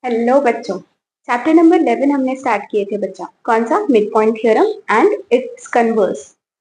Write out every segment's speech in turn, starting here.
Hello बच्चों। Chapter number 11 हमने start किए थे बच्चा। कौन सा? Mid point theorem and it's converse.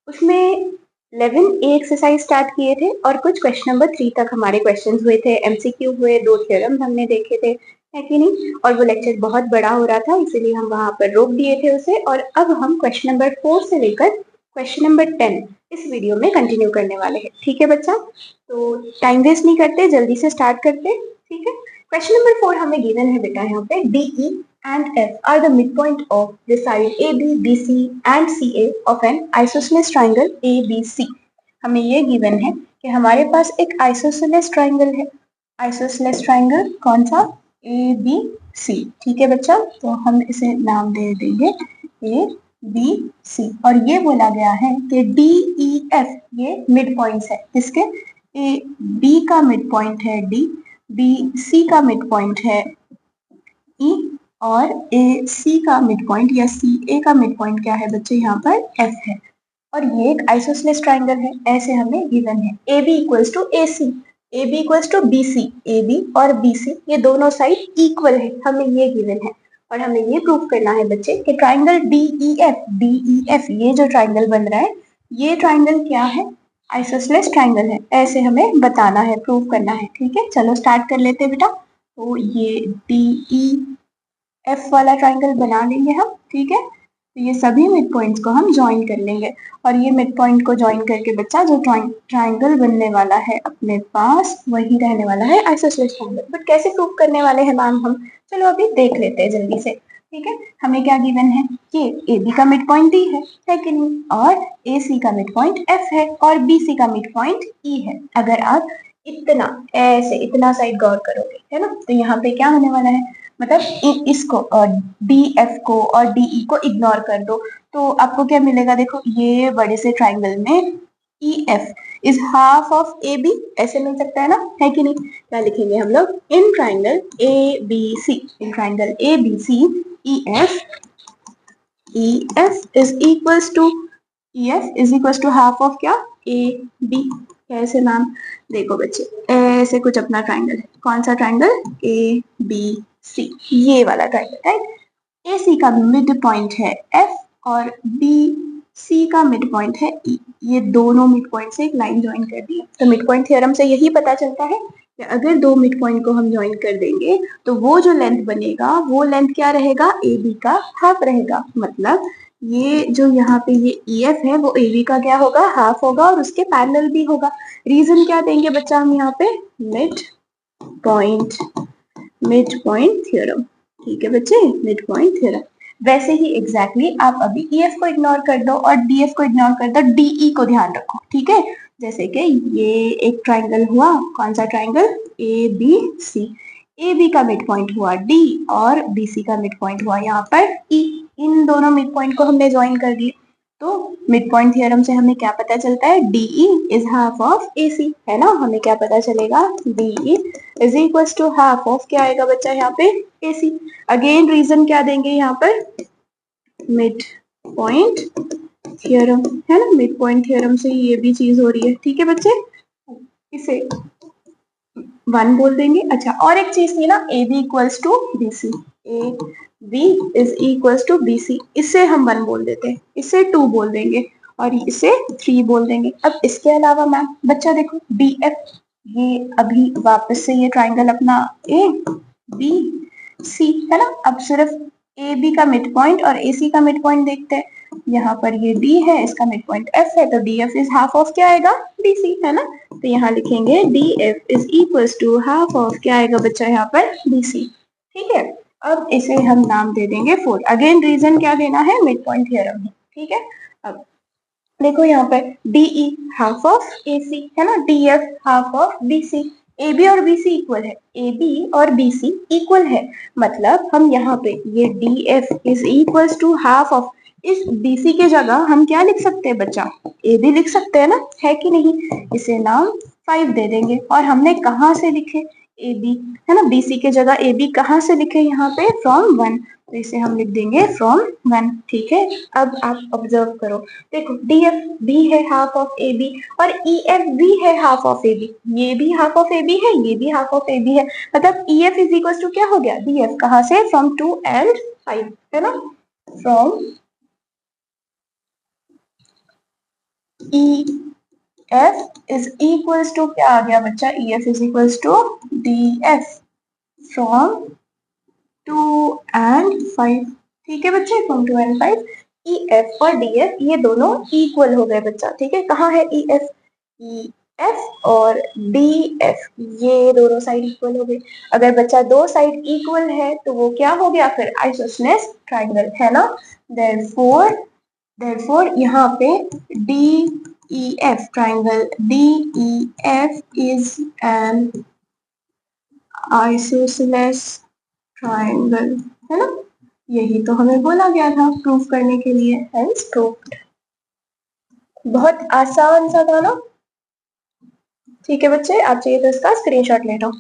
उसमें 11 ए एक्सरसाइज स्टार्ट किए थे और कुछ क्वेश्चन नंबर 3 तक हमारे क्वेश्चंस हुए थे, एमसीक्यू हुए, 2 थ्योरम्स हमने देखे थे, है कि नहीं? और वो लेक्चर बहुत बड़ा हो रहा था, इसीलिए हम वहां पर रोक दिए थे उसे। और अब हम क्वेश्चन नंबर 4 से लेकर क्वेश्चन नंबर 10 इस वीडियो में कंटिन्यू करने वाले हैं। ठीक है बच्चा? तो टाइम वेस्ट नहीं करते, जल्दी से स्टार्ट करते। ठीक है? क्वेश्चन नंबर 4 हमें गिवन है बेटा यहाँ पे, DE and F are the midpoint of the side AB, BC and CA of an isosceles triangle ABC। हमें ये गिवन है कि हमारे पास एक आइसोसेलेस ट्राइंगल है। आइसोसेलेस ट्राइंगल कौन सा? ABC। ठीक है बच्चा, तो हम इसे नाम दे देंगे ABC। और ये बोला गया है कि DEF ये मिड पॉइंट्स है। किसके? AB का मिड पॉइंट है D, BC का मिड पॉइंट है E और AC का मिड पॉइंट या CA का मिड पॉइंट क्या है बच्चे? यहाँ पर F है। और ये एक आइसोसेलेस ट्राइंगल है, ऐसे हमें गिवन है। AB equals to AC, AB equals to BC, AB और BC ये दोनों साइड इक्वल है, हमें ये गिवन है। और हमें ये प्रूव करना है बच्चे कि ट्राइंगल DEF ये जो ट्राइंगल बन रहा है, ये ट्राइंगल क्या है? आइसोसेलेस ट्राइंगल है, ऐसे हमें बताना है, प्रूव करना है। ठीक है, चलो स्टार्ट कर लेते हैं बेटा। तो ये DEF वाला ट्राइंगल बना लेंगे हम। ठीक है, तो ये सभी मिड पॉइंट्स को हम ज्वाइन कर लेंगे। और ये मिड पॉइंट को ज्वाइन करके बच्चा जो ट्राइंगल बनने वाला है अपने पास, वही रहने वाला है आइसोसेलेस ट्राइंगल। बट कैसे प्रूव करने वाले हैं मैम हम? चलो अभी देख लेते हैं जल्दी से। ठीक है, हमें क्या गिवन है कि AB का मिड पॉइंट D है कि नहीं, और AC का मिड पॉइंट F है और BC का मिड पॉइंट E है। अगर आप इतना ऐसे इतना साइड गौर करोगे, है ना, तो यहाँ पे क्या होने वाला है, मतलब इसको DF को और DE को इग्नोर कर दो, तो आपको क्या मिलेगा? देखो, ये बड़े से ट्राइंगल में EF is half of AB, ऐसे मिल सकता है ना, है कि नहीं? क्या लिखेंगे हम लोग? In triangle ABC, in triangle ABC EF is equals to half of क्या? AB। कैसे मैम? देखो बच्चे, ऐसे कुछ अपना ट्राइंगल है। कौन सा ट्राइंगल? ABC, ये वाला ट्राइंगल, राइट। AC का मिड पॉइंट है F और BC का मिड पॉइंट है E। ये दोनों मिड पॉइंट से एक लाइन ज्वाइन कर दी है। तो मिड पॉइंट थ्योरम से यही पता चलता है कि अगर दो मिड पॉइंट को हम ज्वाइन कर देंगे तो वो जो लेंथ बनेगा, वो लेंथ क्या रहेगा? AB का हाफ रहेगा। मतलब ये जो यहाँ पे ये EF है, वो AB का क्या होगा? हाफ होगा और उसके पैरेलल भी होगा। रीजन क्या देंगे बच्चा हम यहाँ पे? Mid point theorem. ठीक है बच्चे, मिड पॉइंट थ्योरम। वैसे ही एग्जैक्टली आप अभी EF को इग्नोर कर दो और DF को इग्नोर कर दो, DE को ध्यान रखो। ठीक है, जैसे कि ये एक ट्राइंगल हुआ, कौन सा ट्राइंगल? ABC। AB का मिड पॉइंट हुआ D और BC का मिड पॉइंट हुआ यहाँ पर E। इन दोनों मिड पॉइंट को हमने ज्वाइन कर दिया, तो मिड पॉइंट थ्योरम से हमें क्या पता चलता है? DE is half of AC, है ना। हमें क्या पता चलेगा? DE is equal to half of क्या आएगा बच्चा यहाँ पे? AC। अगेन रीजन क्या देंगे यहाँ पर? मिड पॉइंट थ्योरम, है ना। मिड पॉइंट थ्योरम से ये भी चीज हो रही है। ठीक है बच्चे, इसे 1 बोल देंगे। अच्छा, और एक चीज थी ना, AB equals to BC, AB is equals to BC, इसे हम 1 बोल देते हैं, इसे 2 बोल देंगे और इसे 3 बोल देंगे। अब इसके अलावा मैम बच्चा देखो, DF, ये अभी वापस से ये ट्राइंगल अपना ABC है ना। अब सिर्फ AB का मिड पॉइंट और AC का मिड पॉइंट देखते हैं। यहाँ पर ये D है, इसका मिड पॉइंट F है, तो DF इज हाफ ऑफ क्या आएगा? BC, है ना। तो यहाँ लिखेंगे DF is equal to half of क्या आएगा बच्चा यहाँ पर? BC। ठीक है, अब इसे हम नाम दे देंगे 4। अगेन रीजन क्या देना है? मिड पॉइंट थ्योरम है। ठीक है, अब देखो यहाँ पर DE हाफ ऑफ AC है ना, DF half of BC। AB और BC इक्वल है, AB और BC इक्वल है, मतलब हम यहाँ पे ये DF is equal to half of, इस BC के जगह हम क्या लिख सकते हैं बच्चा? AB लिख सकते हैं ना, है कि नहीं। इसे नाम 5 दे देंगे। और हमने कहाँ से लिखे? AB, है ना। BC के जगह AB कहाँ से लिखे? यहाँ पे फ्रॉम 1, तो इसे हम लिख देंगे फ्रॉम 1, ठीक है। अब आप ऑब्जर्व करो, देखो डी एफ भी है हाफ ऑफ ए बी और ई एफ भी है हाफ ऑफ ए बी, ये भी हाफ ऑफ ए बी है, ये भी हाफ ऑफ ए बी है, मतलब E F is equal to क्या हो गया, डी एफ, कहाँ से, फ्रॉम 2 and 5, है ना, from E F is equals to क्या आ गया बच्चा, E F is equals to D F from 2 and 5, ठीक है बच्चे, फ्रॉम 2 and 5। ई एफ और डी एफ ये दोनों इक्वल हो गए बच्चा, ठीक है। कहाँ है ई एफ, ई एफ और डी एफ ये दोनों साइड इक्वल हो गई। अगर बच्चा दो साइड इक्वल है तो वो क्या हो गया फिर, आइसोसेलेस ट्राइंगल, है ना। देयरफॉर यहाँ पे D E F triangle D E F is an isosceles triangle, है ना। यही तो हमें बोला गया था प्रूफ करने के लिए, हेंस प्रूव्ड। बहुत आसान सा था ना, ठीक है बच्चे, आप चाहिए तो इसका स्क्रीनशॉट ले लो।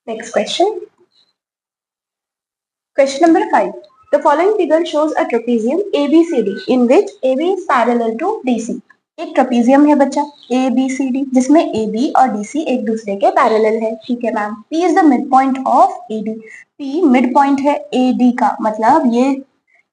Next question, question number 5, the following figure shows a trapezium ABCD in which AB is parallel to DC। एक ट्रपीजियम है बच्चा ABCD जिसमें AB और DC एक दूसरे के पैरेलल है, ठीक है ma'am. P is the midpoint of AD, P mid point है AD का, मतलब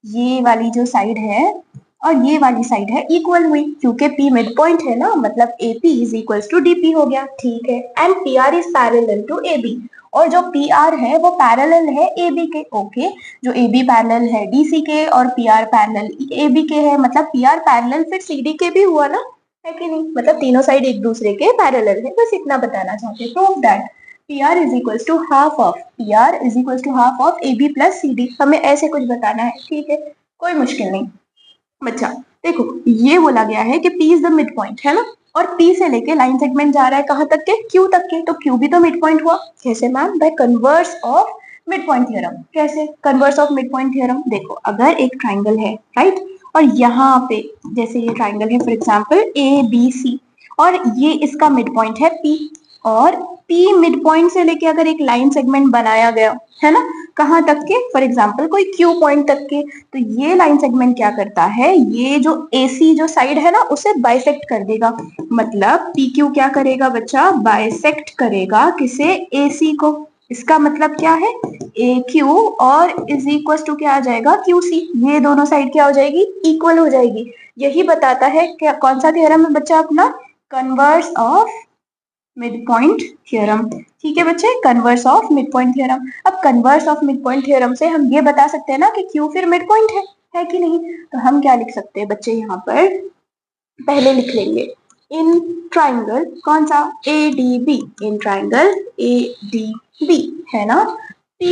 ये वाली जो साइड है और ये वाली साइड है इक्वल हुई, क्योंकि P मिड पॉइंट है ना, मतलब AP is equals to DP हो गया, ठीक है। And PR is parallel to AB, और जो PR है वो पैरेलल है AB के, ओके। जो AB पैरेलल है DC के और PR पैरेलल AB के है, मतलब PR पैरेलल फिर CD के भी हुआ ना, है कि नहीं, मतलब तीनों साइड एक दूसरे के पैरेलल है, बस इतना बताना चाहते हैं। Prove that PR is equals to half of PR is equals to half of AB plus CD, हमें ऐसे कुछ बताना है, ठीक है, कोई मुश्किल नहीं बच्चा। देखो ये बोला गया है कि P is the mid point, है ना, और P से लेके लाइन सेगमेंट जा रहा है कहां तक के, Q तक के, तो Q भी तो मिड पॉइंट हुआ, कैसे ma'am, by converse of mid point theorem. कैसे converse of mid point theorem, देखो अगर एक ट्राइंगल है, राइट, और यहाँ पे जैसे ये ट्राइंगल है फॉर एग्जांपल ABC, और ये इसका मिड पॉइंट है P, और P मिड पॉइंट से लेके अगर एक लाइन सेगमेंट बनाया गया है ना, कहाँ तक के, फॉर एग्जांपल कोई Q पॉइंट तक के, तो ये लाइन सेगमेंट क्या करता है, ये जो AC जो साइड है ना उसे बाइसेक्ट कर देगा, मतलब PQ क्या करेगा बच्चा, बाइसेक्ट करेगा किसे, AC को। इसका मतलब क्या है, AQ और इज इक्वल टू क्या आ जाएगा, QC, ये दोनों साइड क्या हो जाएगी, इक्वल हो जाएगी। यही बताता है क्या, कौन सा थ्योरम है बच्चा अपना, converse of mid point theorem, ठीक है बच्चे, converse of mid point theorem. अब converse of mid point theorem से हम ये बता सकते हैं ना कि Q फिर मिड पॉइंट है कि नहीं, तो हम क्या लिख सकते हैं बच्चे, यहाँ पर पहले लिख लेंगे इन ट्राइंगल, कौन सा, ADB, इन ट्राइंगल ADB, है ना, P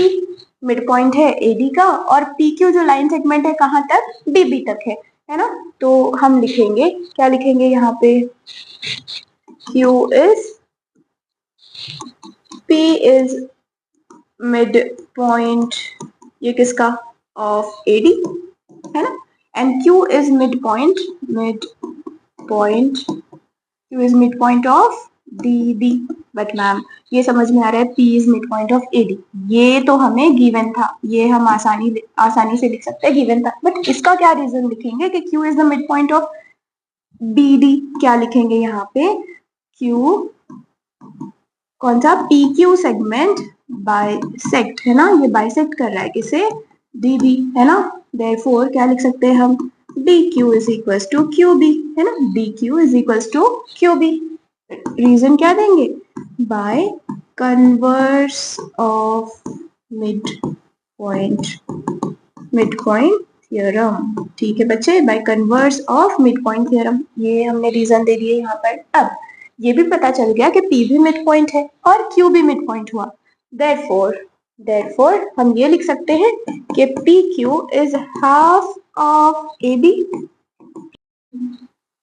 मिड पॉइंट है AD का, और PQ जो लाइन सेगमेंट है कहाँ तक, DB तक है ना, तो हम लिखेंगे, क्या लिखेंगे यहाँ पे, Q is P is midpoint, ये किसका, of AD, है ना, and Q is midpoint Q is midpoint of DB। But ma'am ये समझ में आ रहा है P is midpoint of AD, ये तो हमें गिवन था, ये हम आसानी से लिख सकते हैं, गिवन था, बट इसका क्या रीजन लिखेंगे कि Q is the midpoint of BD, क्या लिखेंगे यहाँ पे, Q कौन सा, PQ सेगमेंट बाइसेक्ट, है ना, ये बाइसेक्ट कर रहा है किसे, DB, है ना। देयरफॉर क्या लिख सकते हैं हम, DQ is equals to QB, है ना, DQ is equals to QB। Reason क्या देंगे, by converse of mid point theorem, ठीक है बच्चे, by converse of mid point theorem, ये हमने रीजन दे दिए यहाँ पर। अब ये भी पता चल गया कि P भी मिड पॉइंट है और Q भी मिड पॉइंट हुआ, देयरफॉर हम ये लिख सकते हैं कि PQ is half of AB।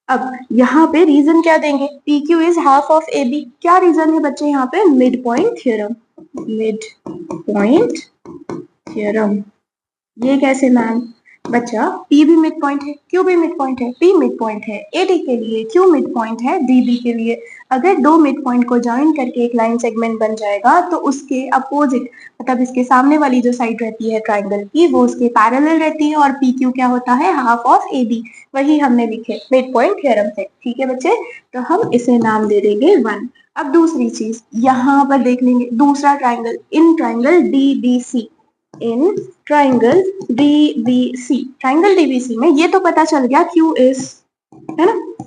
अब यहाँ पे रीजन क्या देंगे, PQ is half of AB, क्या रीजन है बच्चे यहाँ पे, मिड पॉइंट थ्योरम। ये कैसे मैम, बच्चा P भी मिड पॉइंट है, Q भी मिड पॉइंट है, P मिड पॉइंट है AD के लिए, Q मिड पॉइंट है DB के लिए। अगर दो मिड पॉइंट को ज्वाइन करके एक लाइन सेगमेंट बन जाएगा तो उसके अपोजिट मतलब इसके सामने वाली जो साइड रहती है ट्राइंगल की वो उसके पैरेलल रहती है और PQ क्या होता है, हाफ ऑफ AB। वही हमने लिखे मिड पॉइंट थ्योरम से। ठीक है बच्चे, तो हम इसे नाम दे देंगे 1। अब दूसरी चीज यहाँ पर देख लेंगे, दूसरा triangle in triangle DBC, in triangle DBC, triangle DBC में ये तो पता चल गया Q इज, है ना,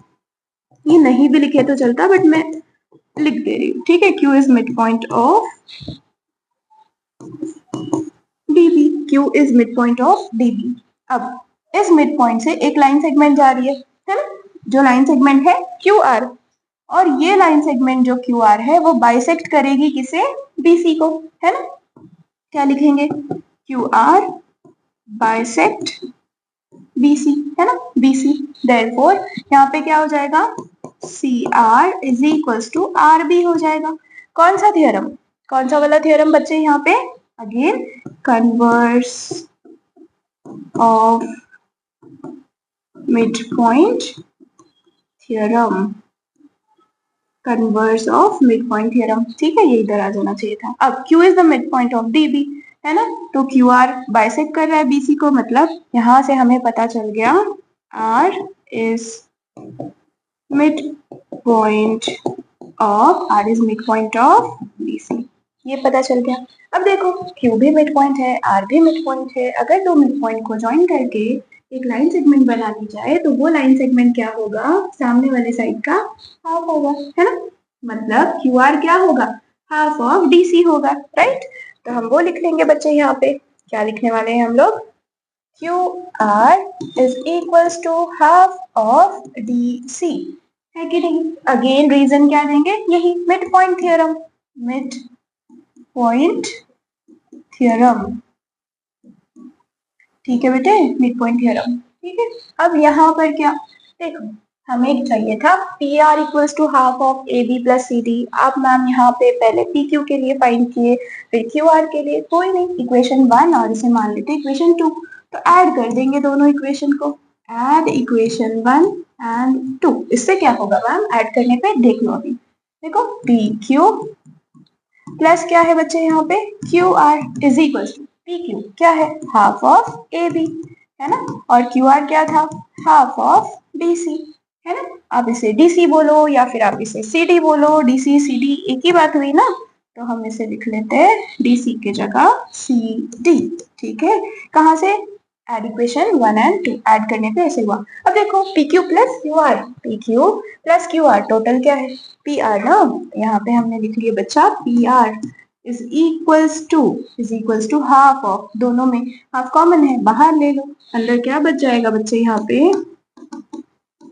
ये नहीं भी लिखे तो चलता बट मैं लिख दे रही हूँ। ठीक है, Q is mid point of DB, Q is mid point of DB। अब इस मिड पॉइंट से एक लाइन सेगमेंट जा रही है ना, जो लाइन सेगमेंट है QR, और ये लाइन सेगमेंट जो QR है वो बाइसेक्ट करेगी किसे, BC को, है ना। क्या लिखेंगे, QR बाइसेक्ट BC, है ना, BC। देयरफॉर यहाँ पे क्या हो जाएगा, CR is equals to RB हो जाएगा। कौन सा थ्योरम, कौन सा वाला थ्योरम बच्चे, यहाँ पे again converse of mid point theorem, converse of mid point theorem. ठीक है, ये इधर आ जाना चाहिए था। अब Q is the mid point of DB, है ना, तो QR बाइसेक्ट कर रहा है BC को, मतलब यहां से हमें पता चल गया R is mid point of, R is mid point of BC, ये पता चल गया। अब देखो Q भी मिड पॉइंट है, R भी मिड पॉइंट है, अगर दो मिड पॉइंट को ज्वाइन करके एक लाइन सेगमेंट बना दी जाए तो वो लाइन सेगमेंट क्या होगा, सामने वाले साइड का हाफ होगा, है ना, मतलब QR क्या होगा, हाफ ऑफ DC होगा, राइट। तो हम वो लिख लेंगे बच्चे, यहाँ पे क्या लिखने वाले हैं हम लोग, QR is equals to half of DC, है कि नहीं। अगेन रीजन क्या देंगे, यही mid point theorem, mid point theorem. ठीक है बेटे, मिड पॉइंट थ्योरम। ठीक है, अब यहाँ पर क्या, देखो हमें चाहिए था PR equals to half of AB plus CD। आप मैम यहाँ पे पहले PQ के लिए फाइंड किए, फिर QR के लिए, कोई नहीं, इक्वेशन 1 और इसे मान लेते इक्वेशन 2, तो ऐड कर देंगे दोनों इक्वेशन को, ऐड इक्वेशन 1 एंड 2। इससे क्या होगा मैम, ऐड करने पे देख लो अभी, देखो PQ प्लस क्या है बच्चे यहाँ पे QR is equal to PQ क्या है, हाफ ऑफ AB, है ना, और QR क्या था, हाफ ऑफ BC, है ना। आप इसे DC बोलो या फिर आप इसे CD बोलो, DC CD एक ही बात हुई ना, तो हम इसे लिख लेते हैं DC के जगह CD। ठीक है, कहाँ से, एड इक्वेशन 1 एंड 2, ऐड करने पे ऐसे हुआ। अब देखो PQ plus QR, PQ plus QR total क्या है, PR ना, यहाँ पे हमने लिख लिया बच्चा PR is equals to half of, दोनों में हाफ कॉमन है, बाहर ले लो, अंदर क्या बच जाएगा बच्चे यहाँ पे,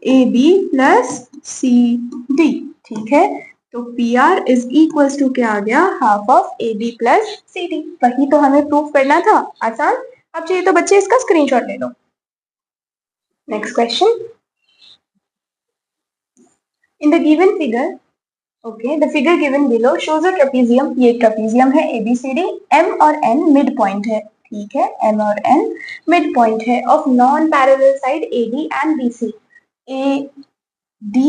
AB प्लस CD। ठीक है, तो PR इज इक्वल्स टू क्या आ गया, half of AB plus CD। वही तो हमें प्रूफ करना था, आसान। अब चाहिए तो बच्चे इसका स्क्रीनशॉट ले लो। Next question, in the given figure, okay, the figure given below shows a trapezium, ये ट्रेपेजियम है ABCD, M और N मिड पॉइंट है, ठीक है, M और N मिड पॉइंट है of non parallel side AD and BC, AD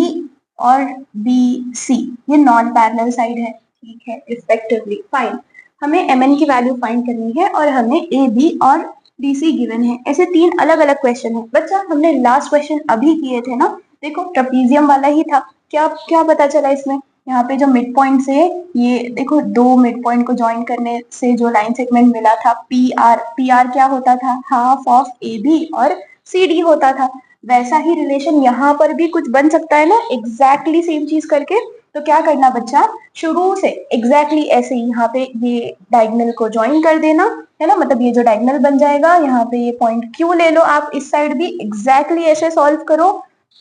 और BC ये नॉन पैरेलल साइड है, ठीक है, रिस्पेक्टिवली। फाइन, हमें MN की वैल्यू फाइंड करनी है और हमें AB और DC गिवन है। ऐसे तीन अलग अलग क्वेश्चन है बच्चा, हमने लास्ट क्वेश्चन अभी किए थे ना, देखो ट्रेपेजियम वाला ही था। क्या क्या पता चला इसमें, यहाँ पे जो मिड पॉइंट से, ये देखो दो मिड पॉइंट को ज्वाइन करने से जो लाइन सेगमेंट मिला था PR क्या होता था, हाफ ऑफ AB और CD होता था। वैसा ही रिलेशन यहाँ पर भी कुछ बन सकता है ना, एग्जैक्टली सेम चीज करके। तो क्या करना बच्चा, शुरू से एग्जैक्टली ऐसे ही यहाँ पे ये डायगोनल को ज्वाइन कर देना, है ना, मतलब ये जो डायगोनल बन जाएगा, यहाँ पे ये पॉइंट Q ले लो आप, इस साइड भी एग्जैक्टली ऐसे सॉल्व करो,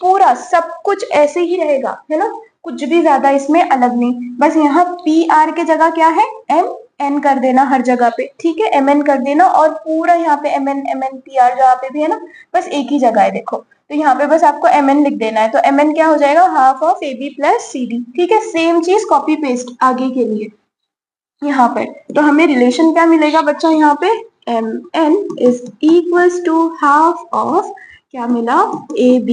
पूरा सब कुछ ऐसे ही रहेगा, है ना, कुछ भी ज्यादा इसमें अलग नहीं। बस यहाँ PR के जगह क्या है, MN कर देना हर जगह पे, ठीक है, MN कर देना, और पूरा यहाँ पे MN PR जहाँ पे भी है ना, बस एक ही जगह है देखो, तो यहाँ पे बस आपको MN लिख देना है, तो MN क्या हो जाएगा, half of AB plus CD। ठीक है, सेम चीज कॉपी पेस्ट आगे के लिए यहाँ पर। तो हमें रिलेशन क्या मिलेगा बच्चा, यहाँ पे mn is equals to half of क्या मिला ab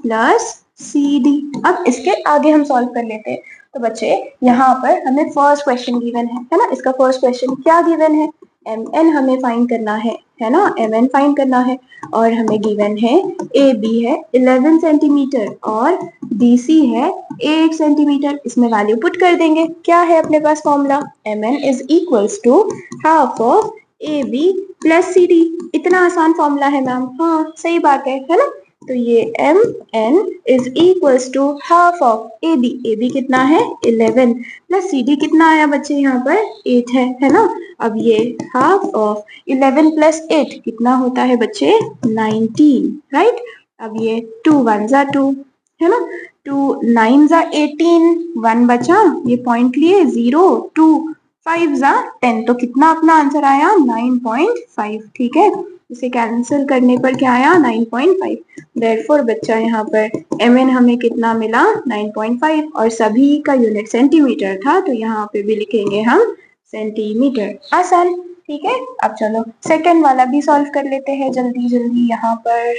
प्लस cd। अब इसके आगे हम सॉल्व कर लेते हैं। तो बच्चे यहाँ पर हमें फर्स्ट क्वेश्चन गिवन है ना। इसका फर्स्ट क्वेश्चन क्या गिवन है, mn हमें फाइंड करना है ना, mn फाइंड करना है। और हमें गिवन है AB है 11 सेंटीमीटर और DC है 8 सेंटीमीटर। इसमें वैल्यू पुट कर देंगे। क्या है अपने पास formula, mn is equals to half of AB plus CD। इतना आसान फॉर्मूला है मैम, हाँ सही बात है ना। तो ये mn is equals to half of AB कितना है 11 प्लस CD कितना आया बच्चे यहाँ पर 8 है ना। अब ये हाफ ऑफ 11 प्लस 8 कितना होता है बच्चे 19, राइट। अब ये 2 1 जा 2 है ना, 2 9 जा 18, 1 बचा, ये पॉइंट लिए 0 2 5 जा 10, तो कितना अपना आंसर आया 9.5, ठीक है। इसे कैंसिल करने पर क्या आया 9.5। देयरफॉर बच्चा यहाँ पर mn हमें कितना मिला 9.5 और सभी का यूनिट सेंटीमीटर था, तो यहाँ पे भी लिखेंगे हम सेंटीमीटर। आसान, ठीक है। अब चलो सेकंड वाला भी सॉल्व कर लेते हैं जल्दी जल्दी यहाँ पर,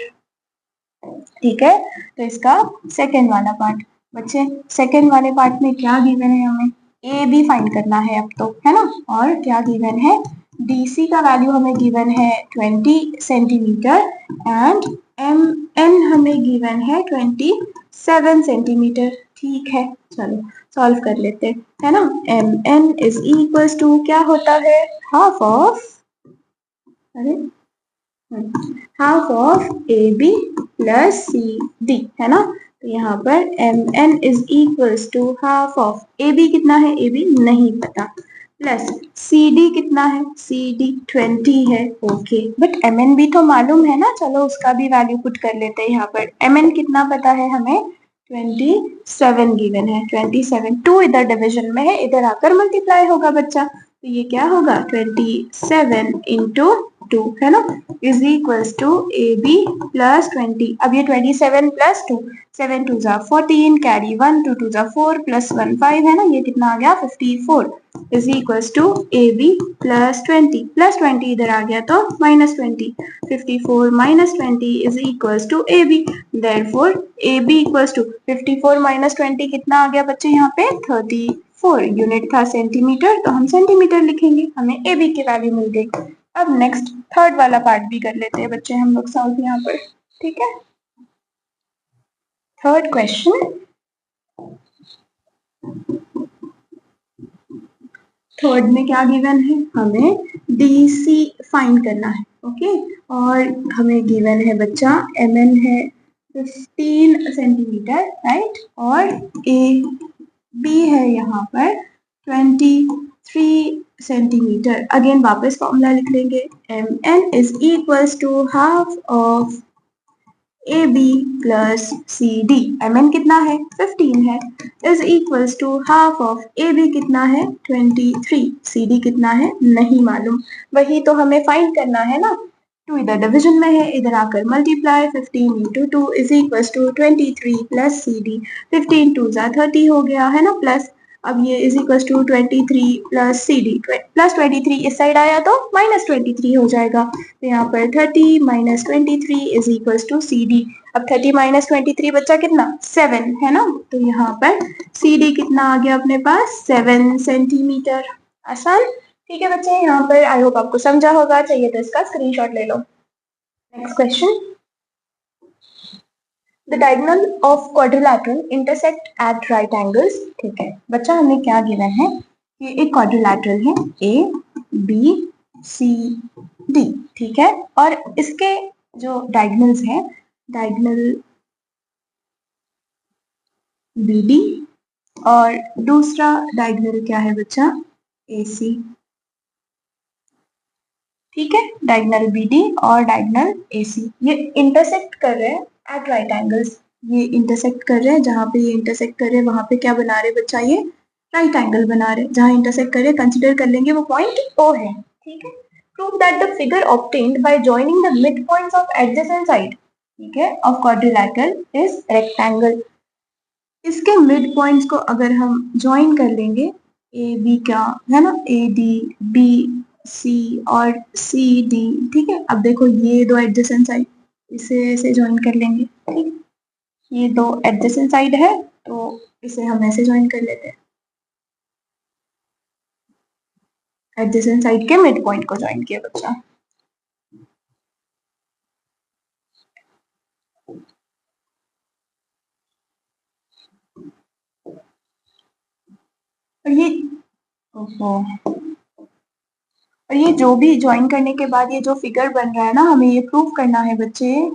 ठीक है। तो इसका सेकंड वाला पार्ट, बच्चे सेकंड वाले पार्ट में क्या गिवन है, हमें ए बी फाइंड करना है अब तो, है ना। और क्या गिवन है, डीसी का वैल्यू हमें गिवन है 20 सेंटीमीटर एंड एम एन हमें गिवन है 27 सेंटीमीटर, ठीक है। चलो सॉल्व कर लेते हैं, है ना। M N is equals to क्या होता है हाफ ऑफ, अरे half of A B plus C D, है ना। तो यहाँ पर M N is equals to half of A B कितना है, ए बी नहीं पता, प्लस सी डी कितना है, सी डी 20 है, ओके। बट एम एन भी तो मालूम है ना, चलो उसका भी वैल्यू पुट कर लेते हैं यहाँ पर। एम एन कितना पता है हमें 27 गिवन है, 27, 2 इधर डिविजन में है, इधर आकर मल्टीप्लाई होगा बच्चा, तो ये क्या होगा 27 इंटू 2, है ना, is equals to A B plus 20। अब ये 27 प्लस 2, 7 2 जा 14, कैरी 1, 2 2 जा 4 प्लस 1 5, है ना, ये कितना आ गया 54 is equals to A B plus 20, plus 20 इधर आ गया तो minus 20, 54 minus 20 is equals to A B. Therefore A B equals to 54 minus 20 कितना आ गया बच्चे यहाँ पे 34, यूनिट था सेंटीमीटर तो हम सेंटीमीटर लिखेंगे, हमें ए बी की वैल्यू मिल गई। अब नेक्स्ट थर्ड वाला पार्ट भी कर लेते हैं बच्चे हम लोग सॉल्व यहाँ पर, ठीक है। थर्ड क्वेश्चन, थर्ड में क्या गिवन है, हमें DC फाइंड करना है, ओके। और हमें गिवन है बच्चा mn है 15 सेंटीमीटर, राइट, और AB है यहाँ पर 23 सेंटीमीटर। अगेन वापस फॉर्मूला लिख लेंगे, mn is equals to half of AB plus CD, mn कितना है 15 है, is equals to half of AB कितना है 23, CD कितना है नहीं मालूम, वही तो हमें फाइंड करना है ना। 2 इधर डिविजन में है, इधर आकर multiply, 15 into 2 is equals to 23 plus CD, 15 2 जा 30 हो गया, है ना, प्लस अब ये is equals to 23 plus CD, plus 23 इस साइड आया तो माइनस 23 हो जाएगा, तो यहाँ पर 30 minus 23 is equals to CD। अब 30 माइनस 23 बच्चा कितना 7, है ना, तो यहाँ पर CD कितना आ गया अपने पास 7 सेंटीमीटर। आसान, ठीक है बच्चे, यहाँ पर आई होप आपको समझा होगा, चाहिए तो इसका स्क्रीनशॉट ले लो। Next question, the diagonal of quadrilateral intersect at right angles, ठीक है बच्चा, हमें क्या गिवन है कि एक क्वाड्रिलैटरल है ABCD, ठीक है, और इसके जो डायगोनल्स है, डायगोनल BD और दूसरा डायगोनल क्या है बच्चा AC, ठीक है, डायगोनल BD और डायगोनल AC ये इंटरसेक्ट कर रहे हैं एट राइट एंगल्स, ये इंटरसेक्ट कर रहे हैं, जहां पे ये इंटरसेक्ट कर रहे हैं वहां पे क्या बना रहे बच्चा, ये राइट एंगल बना रहे, जहां इंटरसेक्ट कर रहे कंसिडर कर लेंगे वो पॉइंट O है, ठीक है। Prove that the figure obtained by joining the mid points of adjacent side, ठीक है, ऑफ क्वाड्रिलैटरल इज रेक्टेंगल। इसके मिड पॉइंट्स को अगर हम ज्वाइन कर लेंगे, ए बी क्या है ना, AD B सी और सी डी, ठीक है। अब देखो ये दो एडजेसेंट साइड, इसे ऐसे ज्वाइन कर लेंगे, ठीक। ये दो एडजेसेंट साइड है तो इसे हम ऐसे ज्वाइन कर लेते हैं, एडजेसेंट साइड के मिड पॉइंट को ज्वाइन किया बच्चा। और ये ओहो, और ये जो भी ज्वाइन करने के बाद ये जो फिगर बन रहा है ना, हमें ये प्रूव करना है बच्चे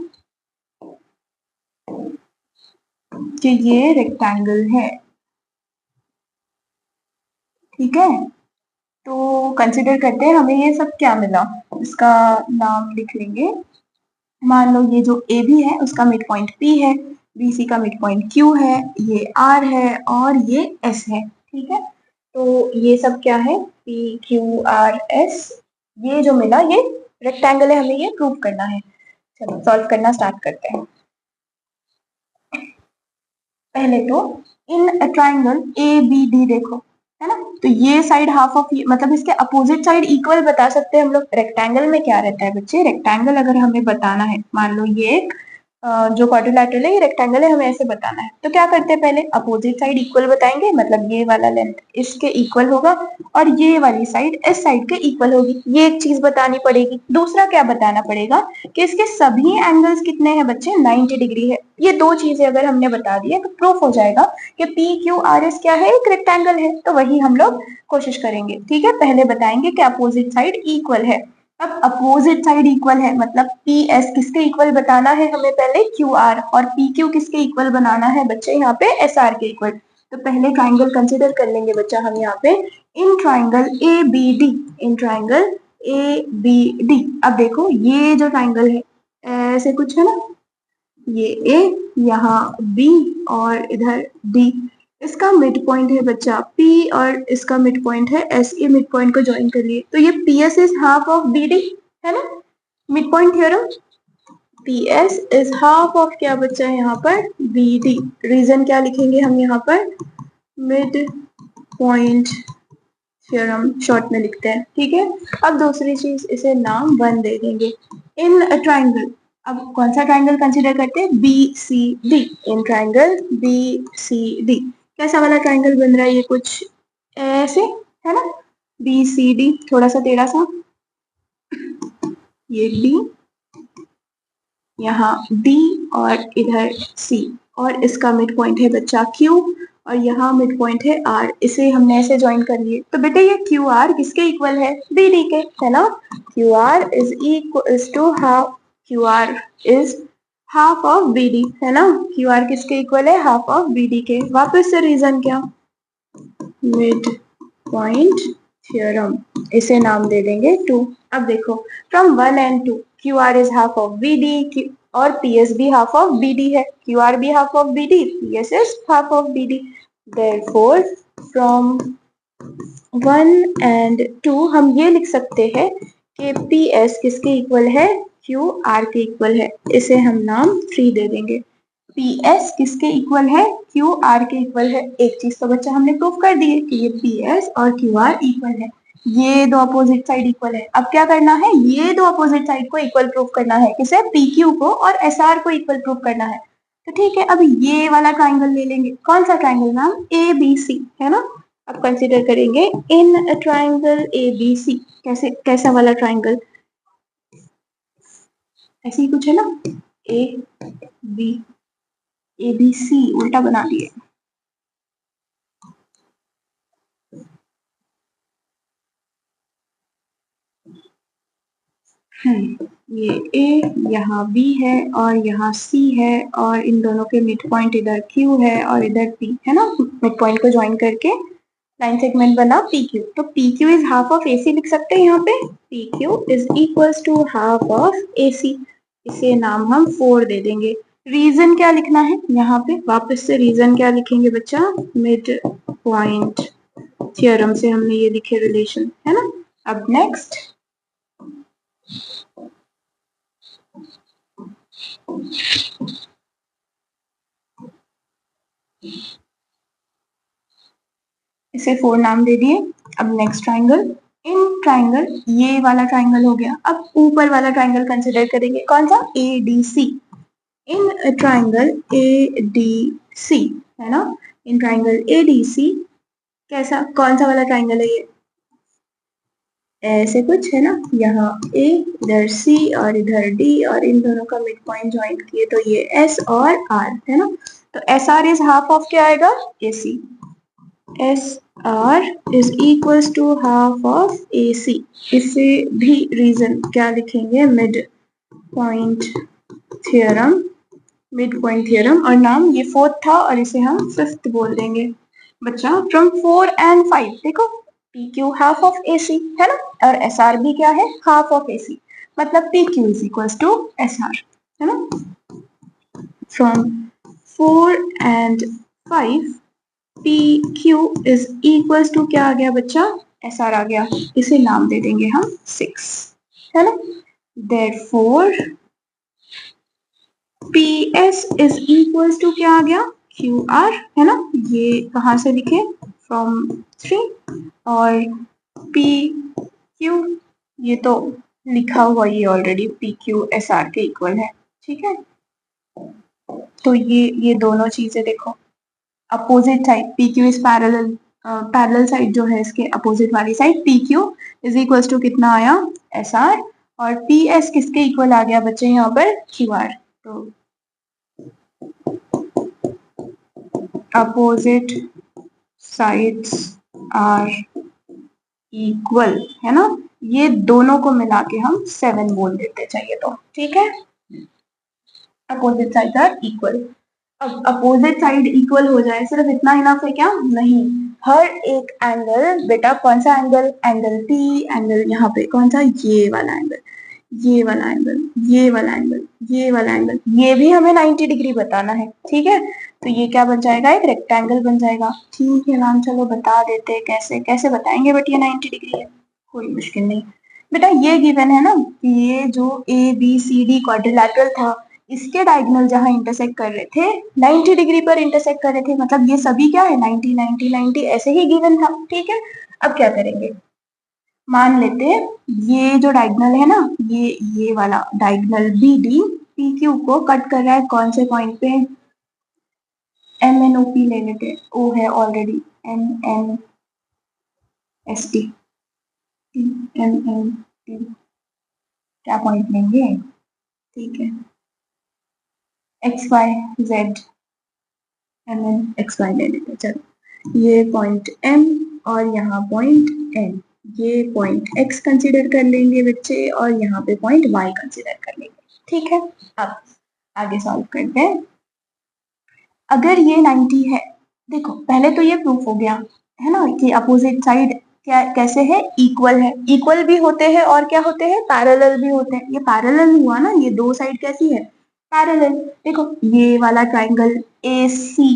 कि ये रेक्टेंगल है, ठीक है। तो कंसिडर करते हैं हमें ये सब क्या मिला, इसका नाम लिख लेंगे। मान लो ये जो ए बी है उसका मिड पॉइंट पी है, बी सी का मिड पॉइंट क्यू है, ये आर है और ये एस है, ठीक है। तो ये सब क्या है, पी क्यू आर एस, ये जो मिला ये रेक्टेंगल है, हमें ये प्रूव करना है। चलो सॉल्व करना स्टार्ट करते हैं। पहले तो in triangle A B D देखो, है ना। तो ये साइड हाफ ऑफ, मतलब इसके अपोजिट साइड इक्वल बता सकते हैं हम लोग। रेक्टेंगल में क्या रहता है बच्चे, रेक्टेंगल अगर हमें बताना है, मान लो ये एक जो क्वाड्रिलैटरल है ये रेक्टेंगल है, हमें ऐसे बताना है, तो क्या करते हैं, पहले अपोजिट साइड इक्वल बताएंगे, मतलब ये वाला लेंथ इसके इक्वल होगा और ये वाली साइड इस साइड के इक्वल होगी, ये एक चीज बतानी पड़ेगी। दूसरा क्या बताना पड़ेगा कि इसके सभी एंगल्स कितने हैं बच्चे, 90 डिग्री है। ये दो चीजें अगर हमने बता दी है तो प्रूफ हो जाएगा कि पी क्यू आर एस क्या है, एक रेक्टेंगल है। तो वही हम लोग कोशिश करेंगे, ठीक है। पहले बताएंगे कि अपोजिट साइड इक्वल है। अब अपोजिट साइड इक्वल है मतलब पी एस किसके इक्वल बताना है हमें, पहले क्यू आर, और पी क्यू किसके इक्वल बनाना है बच्चे, यहाँ पे एस आर के इक्वल। तो पहले ट्राइंगल कंसिडर कर लेंगे बच्चा हम यहाँ पे, in triangle A B D, in triangle A B D. अब देखो ये जो ट्राइंगल है ऐसे कुछ है ना, ये ए, यहाँ बी और इधर डी, इसका मिड पॉइंट है बच्चा पी और इसका मिड पॉइंट है एस, ये मिड पॉइंट को ज्वाइन कर लिए तो ये P S is half of B D, है ना। Mid point theorem, P S is half of क्या बच्चा है यहाँ पर, बी डी। रीजन क्या लिखेंगे हम यहाँ पर, मिड पॉइंट थ्योरम शॉर्ट में लिखते हैं, ठीक है। अब दूसरी चीज, इसे नाम 1 दे देंगे। इन ट्राइंगल, अब कौन सा ट्राइंगल कंसीडर करते हैं, बी सी डी। इन ट्राइंगल बी सी डी, कैसा वाला ट्राइंगल बन रहा है, ये कुछ ऐसे, है ना। बी सी डी थोड़ा सा टेढ़ा सा, ये डी, यहाँ डी और इधर सी, और इसका मिड पॉइंट है बच्चा क्यू और यहाँ मिड पॉइंट है आर, इसे हमने ऐसे ज्वाइन कर लिए। तो बेटे ये क्यू आर किसके इक्वल है, बी डी के, है ना। Q R is equal to half, Q R is half of B D, है ना। क्यू आर किसके इक्वल है, हाफ ऑफ बी डी के। वापस से रीजन क्या, मिड पॉइंट थ्योरम, इसे नाम दे देंगे 2। अब देखो from 1 and 2, Q R is half of B D और पी एस भी हाफ ऑफ बी डी है, क्यू आर भी half of B D, P S is half of B D. Therefore from 1 and 2 हम ये लिख सकते हैं कि पी एस किसके इक्वल है, क्यू आर के इक्वल है, इसे हम नाम 3 दे देंगे। पी एस किसके इक्वल है, क्यू आर के इक्वल है। एक चीज तो बच्चा हमने प्रूफ कर दी है कि ये पी एस और क्यू आर इक्वल है, ये दो अपोजिट साइड इक्वल है। अब क्या करना है, ये दो अपोजिट साइड को इक्वल प्रूफ करना है, किसे, पी क्यू को और एस आर को इक्वल प्रूफ करना है। तो ठीक है, अब ये वाला ट्राइंगल ले लेंगे, कौन सा ट्राइंगल नाम, ए बी सी, है ना। अब कंसिडर करेंगे इन ट्राइंगल ए बी सी, कैसे, कैसा वाला ट्राइंगल, ऐसे ही कुछ है ना, A B, A B C उल्टा बना दिए। ये ए, यहाँ बी है और यहाँ सी है और इन दोनों के मिड पॉइंट इधर क्यू है और इधर पी, है ना। मिड पॉइंट को ज्वाइन करके लाइन सेगमेंट बना पी क्यू, तो P Q is half of A C लिख सकते हैं यहाँ पे, P Q is equals to half of A C, इसे नाम हम 4 दे देंगे। रीजन क्या लिखना है यहाँ पे, वापस से रीजन क्या लिखेंगे बच्चा, मिड पॉइंट थ्योरम से हमने ये लिखे रिलेशन, है ना। अब नेक्स्ट इसे 4 नाम दे दिए। अब नेक्स्ट ट्राइंगल इन ट्राइंगल, ये वाला ट्राइंगल हो गया। अब ऊपर वाला ट्राइंगल कंसिडर करेंगे, कौन सा, ADC। इन ट्राइंगल ADC, है ना, इन ट्राइंगल ADC कैसा, कौन सा वाला ट्राइंगल है ये, ऐसे कुछ है ना, यहाँ A, इधर C और इधर D, और इन दोनों का मिड पॉइंट ज्वाइन किए तो ये S और R है ना। तो SR इज हाफ ऑफ क्या आएगा, AC। SR is equals to half of AC। इससे भी रीजन क्या लिखेंगे, mid point theorem, mid point theorem, और नाम ये फोर्थ था और इसे हम फिफ्थ बोल देंगे बच्चा। फ्रॉम 4 and 5 देखो, PQ हाफ ऑफ AC है ना, और SR भी क्या है, हाफ ऑफ AC, मतलब PQ is equals to SR, है ना। From 4 and 5 PQ is equals to क्या आ गया बच्चा, SR आ गया। इसे नाम दे देंगे हम 6, है ना। Therefore PS is equals to क्या आ गया, QR, है ना। ये कहाँ से लिखे, फ्रॉम 3, और PQ ये तो लिखा हुआ ये ऑलरेडी, PQ SR के इक्वल है, ठीक है। तो ये दोनों चीजें देखो, opposite side PQ is parallel, parallel side जो है इसके अपोजिट वाली side PQ is equals to कितना आया, SR, और PS किसके इक्वल आ गया बच्चे यहाँ पर, QR। तो अपोजिट साइड्स आर इक्वल, है ना। ये दोनों को मिला के हम 7 बोल देते चाहिए तो, ठीक है। Opposite side are equal. अब अपोजिट साइड इक्वल हो जाए सिर्फ इतना इनफ है क्या, नहीं, हर एक एंगल बेटा, कौन सा एंगल, एंगल P, एंगल यहाँ पे कौन सा, ये वाला एंगल, ये वाला एंगल, ये वाला एंगल, ये वाला एंगल, ये भी हमें 90 डिग्री बताना है, ठीक है। तो ये क्या बन जाएगा, एक रेक्टेंगल बन जाएगा, ठीक है मैम, चलो बता देते हैं कैसे, कैसे बताएंगे बट ये 90 डिग्री है, कोई मुश्किल नहीं बेटा। ये गिवन है ना, ये जो ABCD क्वाड्रिलैटरल था, इसके डायगोनल जहां इंटरसेक्ट कर रहे थे 90 डिग्री पर इंटरसेक्ट कर रहे थे, मतलब ये सभी क्या है 90 90 90 ऐसे ही गिवन था, ठीक है। अब क्या करेंगे, मान लेते हैं ये जो डायगोनल है ना, ये वाला डायगोनल BD PQ को कट कर रहा है कौन से पॉइंट पे, MNOP ले लेते हैं, O है ऑलरेडी, MNST, MNT, क्या पॉइंट लेंगे, ठीक है, XYZ, MNXY ले लेते हैं, चलो ये पॉइंट M और यहाँ पॉइंट N, ये पॉइंट X कंसीडर कर लेंगे बच्चे, और यहाँ पे पॉइंट Y कंसीडर कर लेंगे, ठीक है। अब आगे सॉल्व करते हैं। अगर ये 90 है, देखो पहले तो ये प्रूफ हो गया है ना कि अपोजिट साइड क्या कैसे है, इक्वल है, इक्वल भी होते हैं और क्या होते हैं, पैरेलल भी होते हैं। ये पैरेलल हुआ ना, ये दो साइड कैसी है, पैरेलल। देखो ये वाला ट्राइंगल AC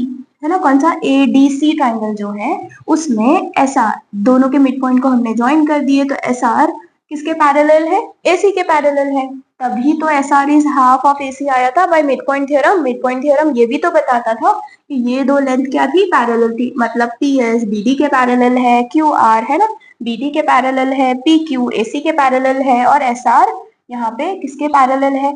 है ना, कौन सा, ADC ट्राइंगल जो है, उसमें SR दोनों के मिड पॉइंट को हमने ज्वाइन कर दिए, तो SR किसके पैरेलल है, AC के पैरेलल है, तभी तो SR is half of AC आया था by mid point theorem. Mid point theorem ये भी तो बताता था कि ये दो लेंथ क्या थी, पैरेलल थी, मतलब PS BD के पैरेलल है, QR है ना BD के पैरेलल है, PQ AC के पैरेलल है, और SR यहाँ पे किसके पैरेलल है,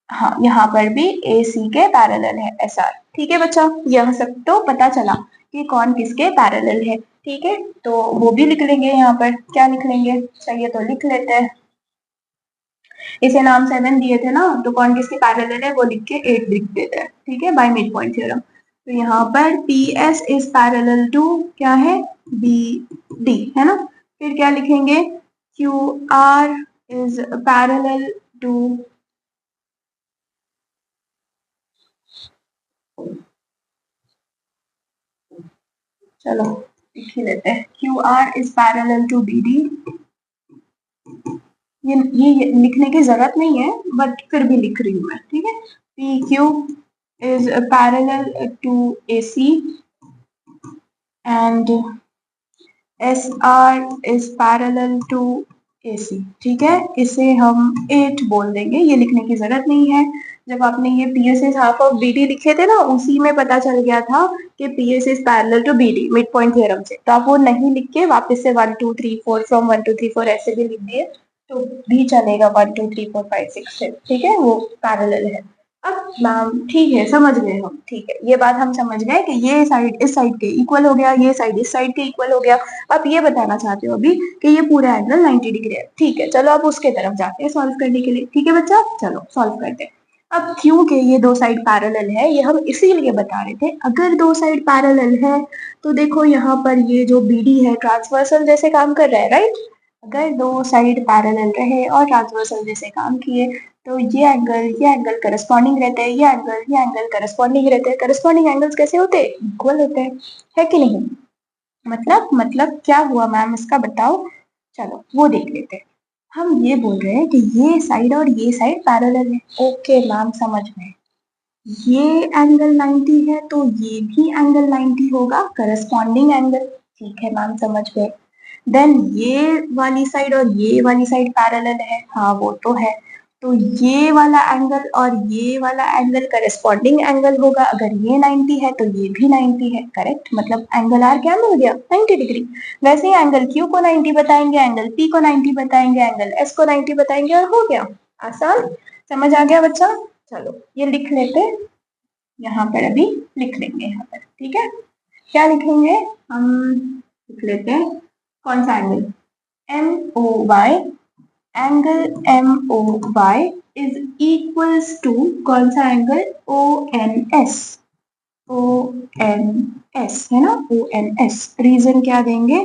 हाँ यहाँ पर भी AC के पैरेलल है SR, ठीक है बच्चा। यह सब तो पता चला कि कौन किसके पैरेलल है, ठीक है, तो वो भी लिख लेंगे यहाँ पर, क्या लिख लेंगे, चाहिए तो लिख लेते हैं। इसे नाम 7 दिए थे ना, तो कौन किसके पैरेलल है वो लिख के 8 लिख देते हैं, ठीक है, बाय मिड पॉइंट थ्योरम। तो यहाँ पर PS इज पैरेलल टू क्या है, BD, है ना। फिर क्या लिखेंगे, QR इज पैरेलल टू, चलो लिख ही लेते हैं, QR is parallel to BD। ये लिखने की जरूरत नहीं है बट फिर भी लिख रही हूँ मैं, ठीक है। PQ is parallel to AC and SR is parallel to AC, ठीक है। इसे हम 8 बोल देंगे, ये लिखने की जरूरत नहीं है। जब आपने ये PS is half of BD लिखे थे ना, उसी में पता चल गया था कि PS is parallel to BD mid point theorem से। तो आप वो नहीं लिख के वापस से 1 2 3 4 फ्रॉम 1 2 3 4 ऐसे भी लिख दिए तो भी चलेगा, 1 2 3 4 5 6 7, ठीक है, वो पैरेलल है। अब मैम ठीक है, समझ गए हम, ठीक है, ये बात हम समझ गए कि ये साइड इस साइड के इक्वल हो गया, ये साइड इस साइड के इक्वल हो गया। अब ये बताना चाहते हो अभी कि ये पूरा एंगल 90 डिग्री है, ठीक है, चलो अब उसके तरफ जाते हैं सॉल्व करने के लिए, ठीक है बच्चा, चलो सॉल्व करते हैं। अब क्योंकि ये दो साइड पैरेलल है, ये हम इसीलिए बता रहे थे, अगर दो साइड पैरेलल है तो देखो यहाँ पर ये जो BD है ट्रांसवर्सल जैसे काम कर रहा है, राइट। अगर दो साइड पैरेलल रहे और ट्रांसवर्सल जैसे काम किए तो ये एंगल करस्पॉन्डिंग रहते हैं, ये एंगल करस्पॉन्डिंग रहते हैं। करस्पॉन्डिंग एंगल्स कैसे होते हैं? इक्वल होते हैं, है कि नहीं? मतलब क्या हुआ मैम, इसका बताओ। चलो वो देख लेते हैं। हम ये बोल रहे हैं कि ये साइड और ये साइड पैरेलल है। ओके मैम, समझ में। ये एंगल 90 है तो ये भी एंगल 90 होगा, करस्पॉन्डिंग एंगल, ठीक है मैम, समझ गए। देन ये वाली साइड और ये वाली साइड पैरेलल है, हाँ वो तो है। तो ये वाला एंगल और ये वाला एंगल करस्पॉन्डिंग एंगल होगा। अगर ये 90 है तो ये भी 90 है, करेक्ट। मतलब एंगल आर क्या मिल गया? 90 डिग्री। वैसे ही एंगल क्यू को 90 बताएंगे, एंगल पी को 90 बताएंगे, एंगल एस को 90 बताएंगे और हो गया। आसान, समझ आ गया बच्चा? चलो ये लिख लेते हैं, यहाँ पर अभी लिख लेंगे यहाँ पर, ठीक है। क्या लिखेंगे हम? लिख लेते हैं कौन सा angle? MOY, angle MOY is equals to कौन सा एंगल? ONS, ONS है ना, ONS। रीजन क्या देंगे?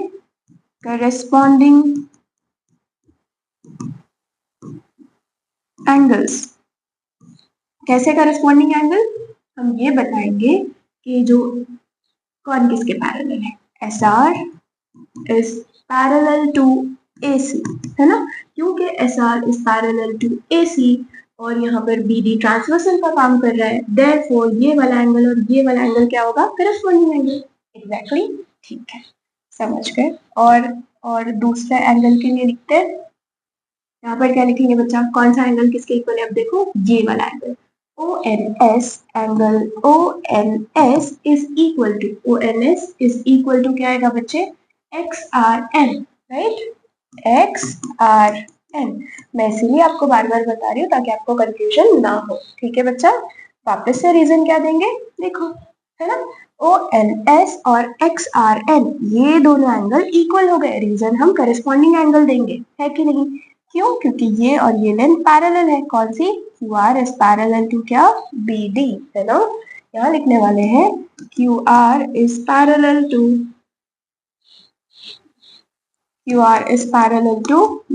Corresponding angles. कैसे करस्पॉन्डिंग एंगल? हम ये बताएंगे कि जो कौन किसके पैरेलल है। SR is parallel to AC, है ना, क्योंकि SR is parallel to AC और यहाँ पर BD ट्रांसवर्सल का काम कर रहा है, देयरफॉर ये वाला एंगल और ये वाला एंगल क्या होगा? Corresponding angle. एग्जैक्टली, ठीक है, समझ गए। और दूसरे एंगल के लिए लिखते हैं, यहाँ पर क्या लिखेंगे बच्चा? कौन सा एंगल किसके इक्वल है? अब देखो ये वाला angle ONS, angle ONS is equal to, ONS is equal to क्या आएगा बच्चे? XRN, right, XRN। मैं इसीलिए आपको बार बार बता रही हूँ ताकि आपको कंफ्यूजन ना हो, ठीक है बच्चा। वापस से रीजन क्या देंगे, देखो, है ना, ONS और XRN ये दोनों एंगल इक्वल हो गए, रीजन हम करस्पॉन्डिंग एंगल देंगे, है कि नहीं? क्यों? क्योंकि ये और ये लेंथ पैरेलल है, कौन सी? QR इज पैरेलल टू क्या? BD, है ना। यहाँ लिखने वाले हैं QR is parallel to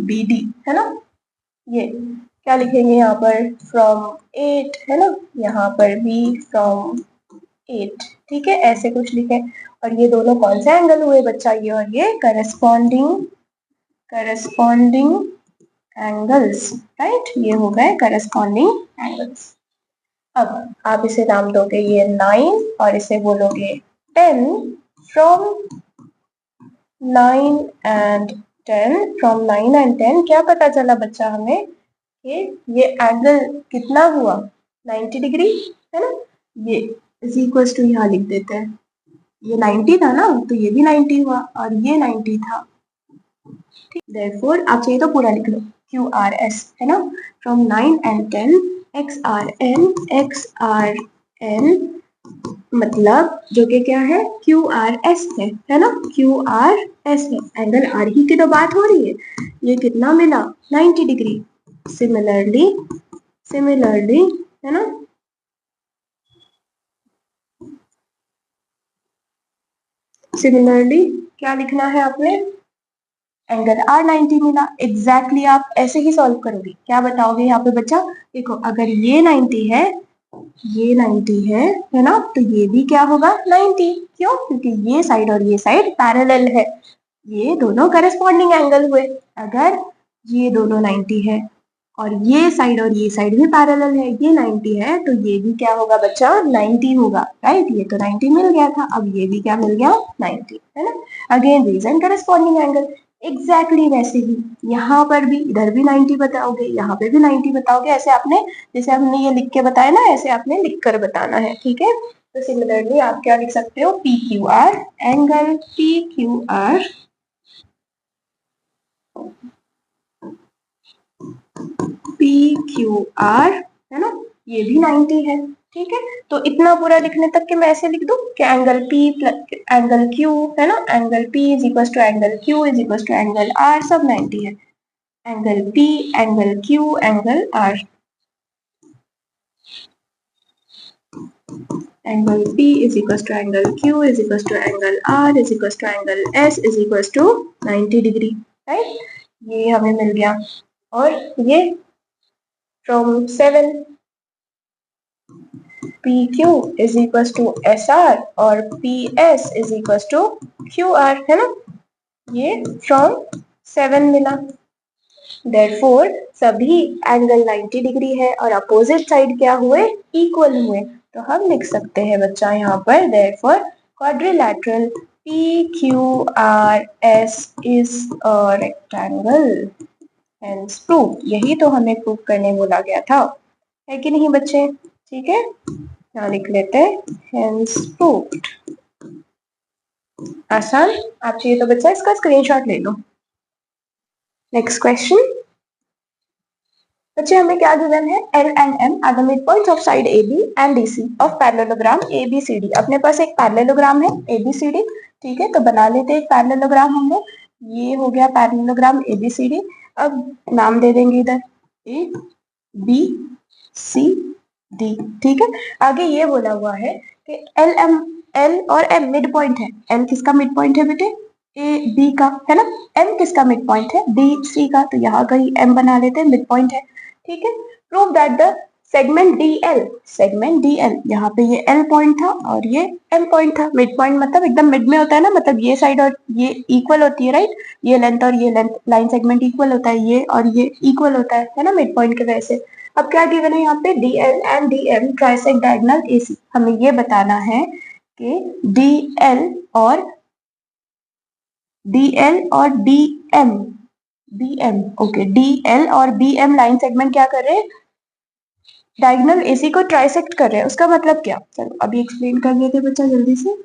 BD, है ना। ये क्या लिखेंगे यहाँ पर? फ्रॉम 8, है ना, यहाँ पर भी फ्रॉम 8, ठीक है, ऐसे कुछ लिखे। और ये दोनों कौन से एंगल हुए बच्चा? ये और ये करस्पॉन्डिंग एंगल्स, राइट, ये हो गए करस्पॉन्डिंग एंगल्स। अब आप इसे नाम दोगे ये 9 और इसे बोलोगे 10। फ्रॉम 9 एंड 10, फ्रॉम 9 एंड 10 क्या पता चला बच्चा हमें कि ये एंगल कितना हुआ? 90 डिग्री, है ना। ये इज इक्वल टू, यहाँ लिख देते हैं, ये 90 था ना तो ये भी 90 हुआ और ये 90 था, therefore आप चाहिए तो पूरा लिख लो QRS, है ना, फ्रॉम 9 एंड 10 XRN मतलब जो कि क्या है? QRS है ना, QRS है। एंगल R ही की तो बात हो रही है। ये कितना मिला? 90 डिग्री। सिमिलरली है ना, सिमिलरली क्या लिखना है आपने? एंगल R 90 मिला। एग्जैक्टली आप ऐसे ही सॉल्व करोगे। क्या बताओगे यहाँ पे बच्चा? देखो अगर ये 90 है, ये 90 है ना, तो ये भी क्या होगा? 90। क्यों? क्योंकि ये साइड और ये साइड पैरेलल है, ये दोनों करस्पॉन्डिंग एंगल हुए। अगर ये दोनों 90 है और ये साइड और ये साइड भी पैरेलल है, ये 90 है तो ये भी क्या होगा बच्चा? 90 होगा, राइट। ये तो 90 मिल गया था, अब ये भी क्या मिल गया? 90, है ना। Again reason corresponding angle, exactly वैसे ही यहाँ पर भी, इधर भी 90 बताओगे, यहाँ पे भी 90 बताओगे, ऐसे आपने, जैसे हमने ये लिख के बताया ना, ऐसे आपने लिख कर बताना है, ठीक है। तो सिमिलरली आप क्या लिख सकते हो, P Q R, angle P Q R PQR, है ना, ये भी 90 है, ठीक है। तो इतना पूरा लिखने तक के मैं ऐसे लिख दूं कि angle P plus angle Q, है ना, angle P is equal to angle Q is equal to angle R, सब 90 है। Angle P, angle Q, angle R, angle P is equal to angle Q is equal to angle R is equal to angle S is equal to 90 degree, right. ये हमें मिल गया। और ये from 7 PQ is equals to SR और PS is equals to QR, है ना, ये फ्रॉम 7 मिला। Therefore सभी एंगल 90 डिग्री है और अपोजिट साइड क्या हुए, इक्वल हुए। तो हम लिख सकते हैं बच्चा यहाँ पर therefore quadrilateral PQRS is a rectangle, hence proof। यही तो हमें प्रूव करने बोला गया था, है कि नहीं बच्चे, ठीक है। यहाँ लिख लेते हैं hence proved। आसान, आप चाहिए तो बच्चा इसका स्क्रीनशॉट ले लो। नेक्स्ट क्वेश्चन बच्चे, हमें क्या गिवन है, L and M are the midpoints of side AB and DC of parallelogram ABCD। अपने पास एक पैरेललोग्राम है ABCD, ठीक है। तो बना लेते हैं एक पैरेललोग्राम हम लोग। ये हो गया पैरेललोग्राम ABCD। अब नाम दे देंगे इधर A B C D, ठीक है। आगे ये बोला हुआ है कि L और M मिड पॉइंट है। L किसका मिड पॉइंट है बेटे, A B का, है ना। M किसका मिड पॉइंट है, D C का। तो यहाँ कहीं M बना लेते हैं, मिड पॉइंट है, ठीक है। Prove that the segment DL, यहाँ पे ये L पॉइंट था और ये M पॉइंट था। मिड पॉइंट मतलब एकदम मिड में होता है ना, मतलब ये साइड और ये इक्वल होती है, राइट। ये लेंथ और ये लेंथ, लाइन सेगमेंट इक्वल होता है, ये और ये इक्वल होता है ना, मिड पॉइंट के वजह से। अब क्या गिवन है यहाँ पे, DL and DM trisect diagonal AC। हमें ये बताना है कि DL और BM, ओके, DL और BM लाइन सेगमेंट क्या कर रहे हैं, डायगोनल AC को ट्राइसेक्ट कर रहे हैं। उसका मतलब क्या, चलो अभी एक्सप्लेन कर देते बच्चा जल्दी से।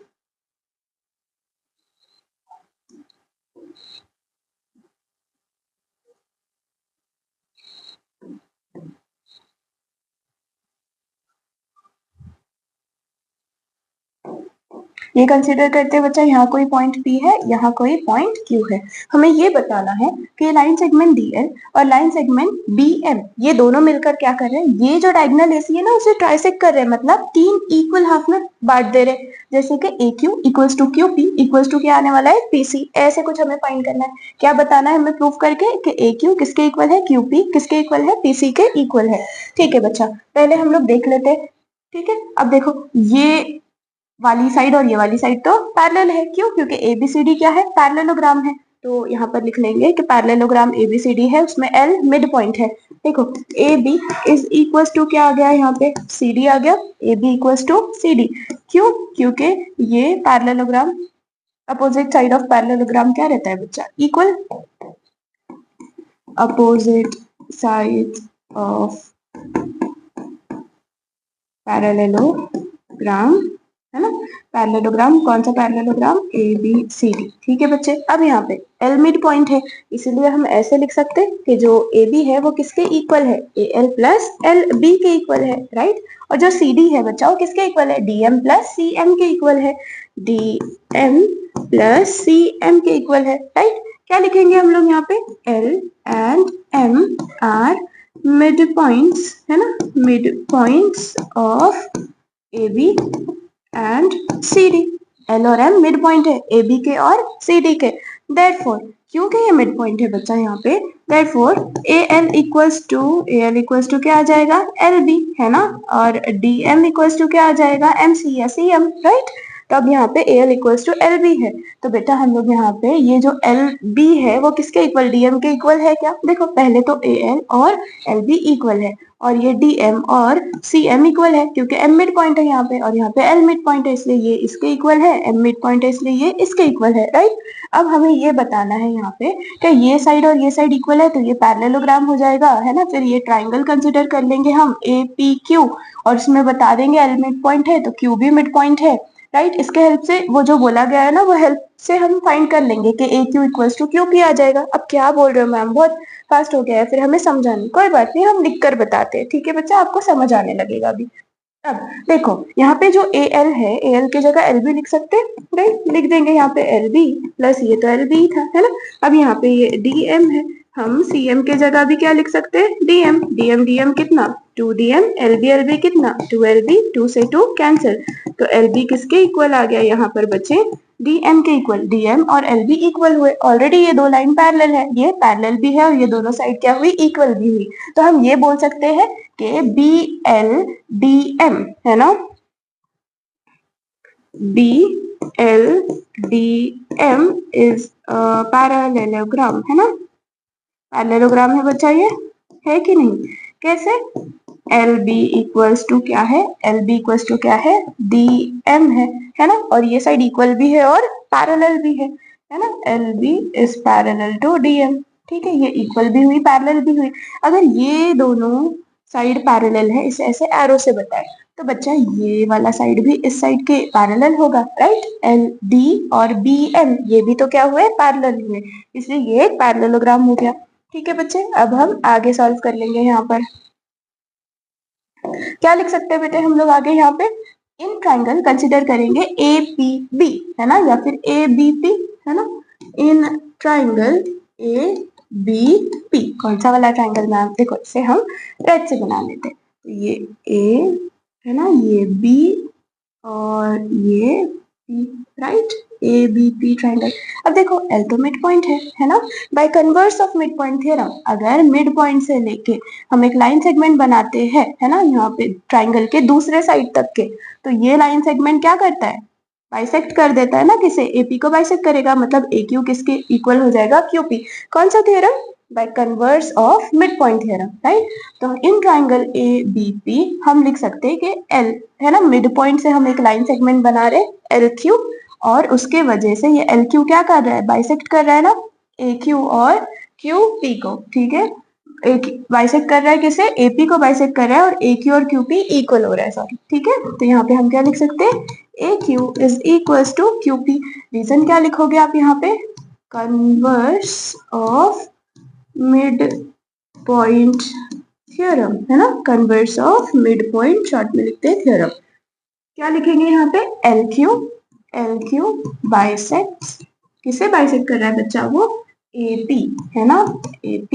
ये कंसीडर करते हैं बच्चा, यहाँ कोई पॉइंट P है, यहाँ कोई पॉइंट Q है। हमें ये बताना है कि लाइन सेगमेंट DL और लाइन सेगमेंट BM ये दोनों मिलकर क्या कर रहे हैं, ये जो डायगोनल AC है ना उसे ट्राइसेक्ट कर रहे हैं, मतलब तीन इक्वल हाफ में बांट दे रहे हैं। जैसे कि AQ equals to QP equals to क्या आने वाला है, PC। ऐसे कुछ हमें फाइंड करना है। क्या बताना है हमें प्रूफ करके कि AQ किसके इक्वल है, QP किसके इक्वल है, PC के इक्वल है, ठीक है बच्चा। पहले हम लोग देख लेते हैं, ठीक है। अब देखो ये वाली साइड और ये वाली साइड तो पैरेलल है, क्यों, क्योंकि ABCD क्या है, पैरेललोग्राम है। तो यहाँ पर लिख लेंगे कि पैरेललोग्राम ABCD है, उसमें L मिड पॉइंट है। देखो AB इज इक्वल्स टू क्या आ गया यहाँ पे, CD आ गया, AB इक्वल्स टू CD। क्यों, क्योंकि ये parallelogram, opposite side of parallelogram क्या रहता है बच्चा, equal. Opposite side of parallelogram, है ना। पैरेललोग्राम कौन सा पैरेललोग्राम, ABCD, ठीक है बच्चे। अब यहाँ पे L मिड पॉइंट है, इसीलिए हम ऐसे लिख सकते हैं कि जो AB है वो किसके इक्वल है, AL प्लस LB के इक्वल है, राइट। और जो CD है बच्चा वो किसके इक्वल है, DM प्लस CM के इक्वल है, DM प्लस CM के इक्वल है, राइट। क्या लिखेंगे हम लोग यहाँ पे, L and M are mid points, है ना, mid points of AB and CD। L और M मिड पॉइंट है AB के और CD के। Therefore, क्योंकि ये मिड पॉइंट है बच्चा यहाँ पे, therefore AL इक्वल्स टू क्या आ जाएगा, LB, है ना। और DM इक्वल्स टू क्या आ जाएगा, MC या CM, राइट। तो अब यहाँ पे AL इक्वल्स टू LB है, तो बेटा हम लोग यहाँ पे ये जो LB है वो किसके इक्वल, DM के इक्वल है क्या? देखो पहले तो AL और LB इक्वल है, और ये DM और CM इक्वल है क्योंकि M मिड पॉइंट है यहाँ पे, और यहाँ पे L मिड पॉइंट है इसलिए ये इसके इक्वल है, M मिड पॉइंट है इसलिए ये इसके इक्वल है, राइट। अब हमें ये बताना है यहाँ पे कि ये साइड और ये साइड इक्वल है तो ये पैरेललोग्राम हो जाएगा, है ना। फिर ये ट्राइंगल कंसिडर कर लेंगे हम APQ, और इसमें बता देंगे L मिड पॉइंट है तो Q भी मिड पॉइंट है, राइट। इसके हेल्प से वो जो बोला गया है ना वो हेल्प से हम फाइंड कर लेंगे कि AQ इक्वल्स टू QP आ जाएगा। अब क्या बोल रहे हो मैम, बहुत फास्ट हो गया है, फिर हमें समझानी, कोई बात नहीं हम लिख कर बताते हैं, ठीक है बच्चा, आपको समझ आने लगेगा अभी। अब देखो यहाँ पे जो AL है, AL की जगह LB लिख सकते हैं, राइट, लिख देंगे यहाँ पे LB प्लस ये तो LB था, है ना। अब यहाँ पे ये DM है, हम CM के जगह भी क्या लिख सकते हैं, DM, DM DM कितना 2DM, LB LB कितना 2LB, 2 से 2 कैंसिल, तो LB किसके इक्वल आ गया यहाँ पर बच्चे, DM के इक्वल। DM और LB इक्वल हुए, ऑलरेडी ये दो लाइन पैरेलल है, ये पैरेलल भी है और ये दोनों साइड क्या हुई, इक्वल भी हुई, तो हम ये बोल सकते हैं कि BLDM है ना, BLDM इज पैरेललोग्राम, है ना, पैरेललोग्राम है बच्चा, ये है कि नहीं, कैसे, LB इक्वल्स टू क्या है, LB इक्वल्स टू क्या है, DM है ना, और ये साइड इक्वल भी है और पैरेलल भी है ना, LB is parallel to DM, ठीक है, ये इक्वल भी हुई पैरेलल भी हुई। अगर ये दोनों साइड पैरेलल है, इसे ऐसे एरो से बताए, तो बच्चा ये वाला साइड भी इस साइड के पैरेलल होगा, राइट। LD और BM ये भी तो क्या हुए, पैरेलल हुए, इसलिए ये एक पैरेललोग्राम हो गया, ठीक है बच्चे। अब हम आगे सॉल्व कर लेंगे, यहाँ पर क्या लिख सकते हैं बेटे हम लोग आगे, यहाँ पे इन ट्राइंगल कंसिडर करेंगे APB, है ना, या फिर ABP, है ना, इन ट्राइंगल ABP, कौन सा वाला ट्राइंगल मैम, देखो इसे हम रेड से बना लेते हैं, तो ये A है ना, ये B और ये P, राइट, ABP ट्राइंगल। अब देखो L तो मिड पॉइंट है ना, bye converse of mid point theorem, अगर मिड पॉइंट से लेके हम एक लाइन सेगमेंट बनाते हैं, है ना, यहाँ पे ट्राइंगल के दूसरे साइड तक के, तो ये लाइन सेगमेंट क्या करता है, बाइसेक्ट कर देता है ना, किसे, AP को बाइसेक्ट करेगा, मतलब AQ किसके इक्वल हो जाएगा, QP, कौन सा theorem, bye converse of mid point theorem, right. तो इन ट्राइंगल ABP हम लिख सकते हैं कि L है ना, मिड पॉइंट से हम एक लाइन सेगमेंट बना रहे LQ, और उसके वजह से ये LQ क्या कर रहा है, बाइसेक्ट कर रहा है ना AQ और QP को, ठीक है, एक बाइसेक्ट कर रहा है किसे, AP को बाइसेक्ट कर रहा है, और AQ और QP इक्वल हो रहा है, सॉरी, ठीक है। तो यहाँ पे हम क्या लिख सकते हैं, AQ is equals to QP, reason क्या लिखोगे आप यहाँ पे, converse of mid point theorem, है ना, converse of mid point, short में लिखते हैं थ्योरम। क्या लिखेंगे यहाँ पे, LQ बाइसेक्ट्स, किसे बाइसेक्ट कर रहा है बच्चा, वो AP, है ना, AP,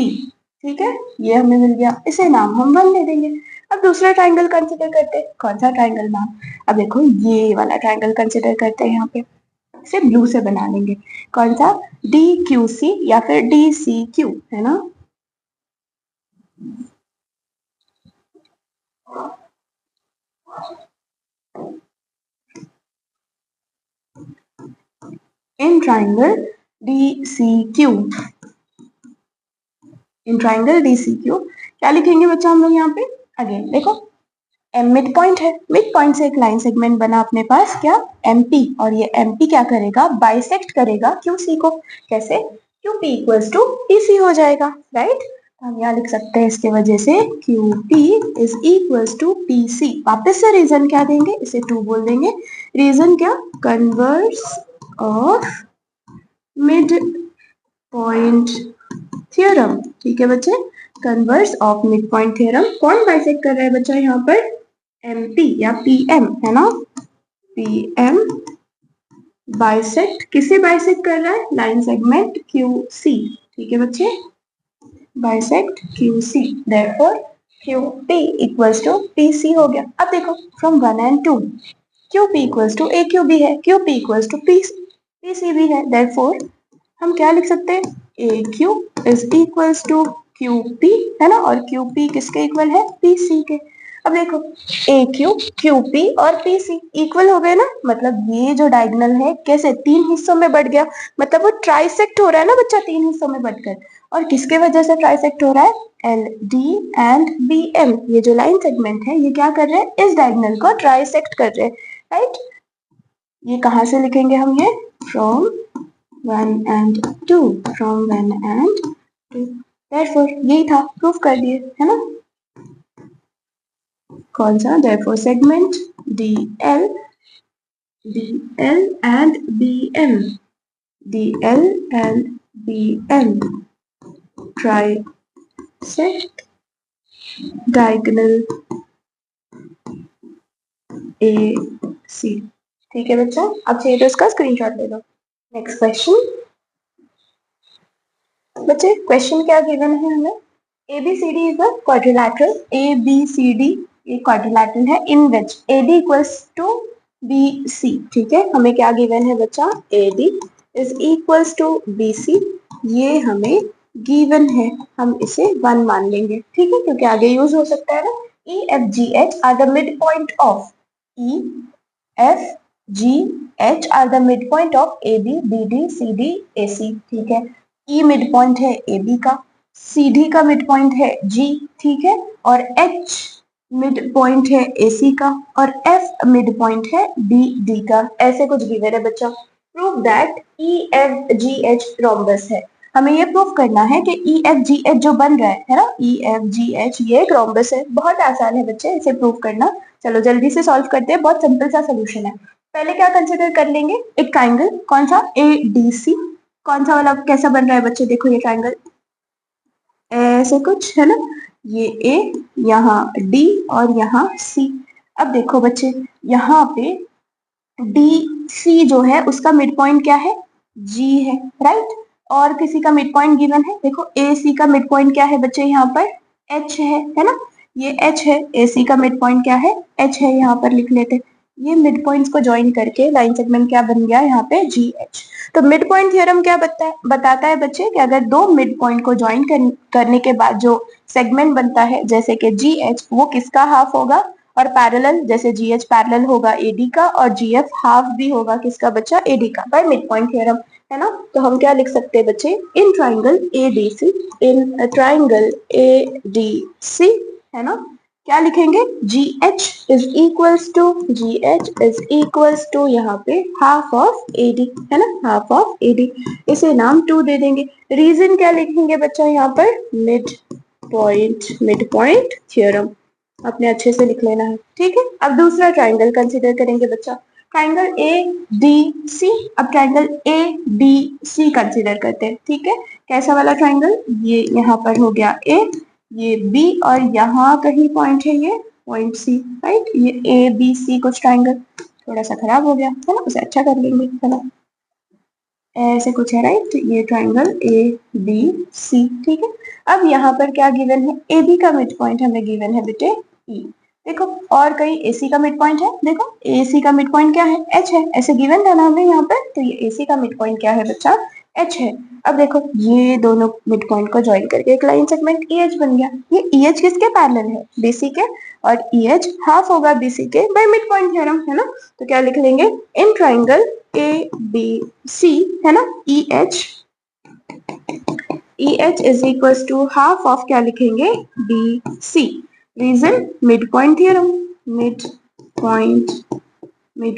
ठीक है, ये हमें मिल गया, इसे नाम हम 1 दे देंगे। अब दूसरा ट्राइंगल कंसिडर करते हैं, कौन सा ट्राइंगल मैम, अब देखो ये वाला ट्राइंगल कंसिडर करते हैं, यहाँ पे इसे ब्लू से बना लेंगे, कौन सा, DQC या फिर DCQ, है ना, in triangle DCQ, in triangle DCQ क्या लिखेंगे बच्चा हम लोग यहाँ पे, अगेन देखो M मिड पॉइंट है, मिड पॉइंट से एक लाइन सेगमेंट बना अपने पास क्या, MP, और ये MP क्या करेगा, बाइसेक्ट करेगा QC को, कैसे, QP इक्वल्स टू PC हो जाएगा, राइट। हम यहाँ लिख सकते हैं इसके वजह से QP is equals to PC, वापस से रीजन क्या देंगे, इसे 2 बोल देंगे, रीजन क्या, converse of mid point theorem, ठीक है बच्चे, converse of mid point theorem, कौन बाइसेक्ट कर रहा है बच्चा यहाँ पर, MP या PM, है ना, PM बाइसेक्ट, किसे बाइसेक्ट कर रहा है, लाइन सेगमेंट QC, ठीक है बच्चे, bisect QC, therefore QP equals to PC हो गया। अब देखो from 1 and 2 QP equals to AQ भी है, QP इक्वल्स टू PC भी है, देयरफॉर हम क्या लिख सकते हैं, AQ is equals to QP, है ना, और QP किसके इक्वल है, PC के। अब देखो ए क्यू, क्यू पी और पी सी इक्वल हो गए ना, मतलब ये जो डायगोनल है कैसे 3 हिस्सों में बढ़ गया, मतलब वो ट्राइसेक्ट हो रहा है ना बच्चा 3 हिस्सों में बढ़कर। और किसके वजह से ट्राइसेक्ट हो रहा है, L D and B M, ये जो लाइन सेगमेंट है ये क्या कर रहे हैं, इस डायगोनल को ट्राइसेक्ट कर रहे हैं, राइट। ये कहाँ से लिखेंगे हम, ये from 1 and 2, from 1 and 2, therefore यही था, प्रूफ कर दिए है ना। कौन सा, therefore segment DL and BM, DL and BM trisect diagonal AC। ठीक है बच्चा, अब चाहिए तो इसका स्क्रीनशॉट ले लो। नेक्स्ट क्वेश्चन बच्चे, क्वेश्चन क्या गिवन है हमें, ABCD is a quadrilateral, ABCD ये quadrilateral है in which AD equals to BC। ठीक है, हमें क्या गिवन है बच्चा, AD is equals to BC, ये हमें गिवन है, हम इसे 1 मान लेंगे, ठीक है, क्योंकि आगे यूज हो सकता है ना। EFGH are the midpoint of EFGH are the midpoint of AB, BD, CD, AC। ठीक है, E मिड पॉइंट है AB का, CD का मिड पॉइंट है G, ठीक है, और H मिड पॉइंट है AC का, और F मिड पॉइंट है BD का, ऐसे कुछ गिवन है बच्चा। प्रूव दैट EFGH रोम्बस है, हमें ये प्रूव करना है कि EFGH जो बन रहा है ना, EFGH ये एक रोम्बस है। बहुत आसान है बच्चे इसे प्रूव करना, चलो जल्दी से सॉल्व करते हैं, बहुत सिंपल सा सोल्यूशन है। पहले क्या कंसिडर कर लेंगे, एक ट्राइंगल, कौन सा, ADC, कौन सा वाला कैसा बन रहा है बच्चे, देखो ये ट्राइंगल ऐसे कुछ है ना, ये A, यहाँ D और यहाँ C। अब देखो बच्चे यहाँ पे DC जो है उसका मिड पॉइंट क्या है, G है, राइट। और किसी का मिड पॉइंट गिवन है, देखो AC का मिड पॉइंट क्या है बच्चे, यहाँ पर H है ना, ये H है, AC का मिड पॉइंट क्या है, H है, यहाँ पर लिख लेते। ये मिड पॉइंट्स को ज्वाइन करके लाइन सेगमेंट क्या बन गया यहाँ पे, GH। तो मिड पॉइंट थ्योरम क्या बताता है बच्चे कि अगर दो मिड पॉइंट को ज्वाइन करने के बाद जो सेगमेंट बनता है जैसे कि GH, वो किसका हाफ होगा, और पैरेलल, जैसे GH पैरेलल होगा AD का, और GF हाफ भी होगा किसका बच्चा, AD का, बाय मिड पॉइंट थ्योरम, है ना। तो हम क्या लिख सकते हैं बच्चे, in triangle ADC, in triangle ADC, है ना, क्या लिखेंगे, GH इज इक्वल्स टू यहाँ पे हाफ ऑफ AD, है ना, हाफ ऑफ AD, इसे नाम 2 दे देंगे। रीजन क्या लिखेंगे बच्चा यहाँ पर, मिड पॉइंट थ्योरम, अपने अच्छे से लिख लेना है, ठीक है। अब दूसरा ट्राइंगल कंसीडर करेंगे बच्चा, ट्राइंगल ADC। अब ट्राइंगल ADC कंसीडर करते हैं, ठीक है, कैसा वाला ट्राइंगल, ये यहाँ पर हो गया A, ये B, और यहाँ कहीं पॉइंट है ये पॉइंट C, राइट। ये ABC कुछ ट्राइंगल थोड़ा सा खराब हो गया है ना, उसे अच्छा कर लेंगे, है ना, ऐसे कुछ है, राइट। ये ट्राइंगल ABC, ठीक है। अब यहाँ पर क्या गिवन है, AB का मिड पॉइंट हमें गिवन है बेटे E। देखो और कहीं AC का मिड पॉइंट है, देखो AC का मिड पॉइंट क्या है, H है, ऐसे गिवन था ना हमें यहाँ पर, तो ये AC का मिड पॉइंट क्या है बच्चा, H है। अब देखो ये दोनों मिड पॉइंट को ज्वाइन करके एक लाइन सेगमेंट EH बन गया। ये EH किसके पैरेलल है, BC के, और EH हाफ होगा BC के बाय मिड पॉइंट थ्योरम, है ना। तो क्या लिख लेंगे, इन ट्राइंगल ABC, है ना, EH is equal to half of क्या लिखेंगे, BC। Reason mid point theorem, mid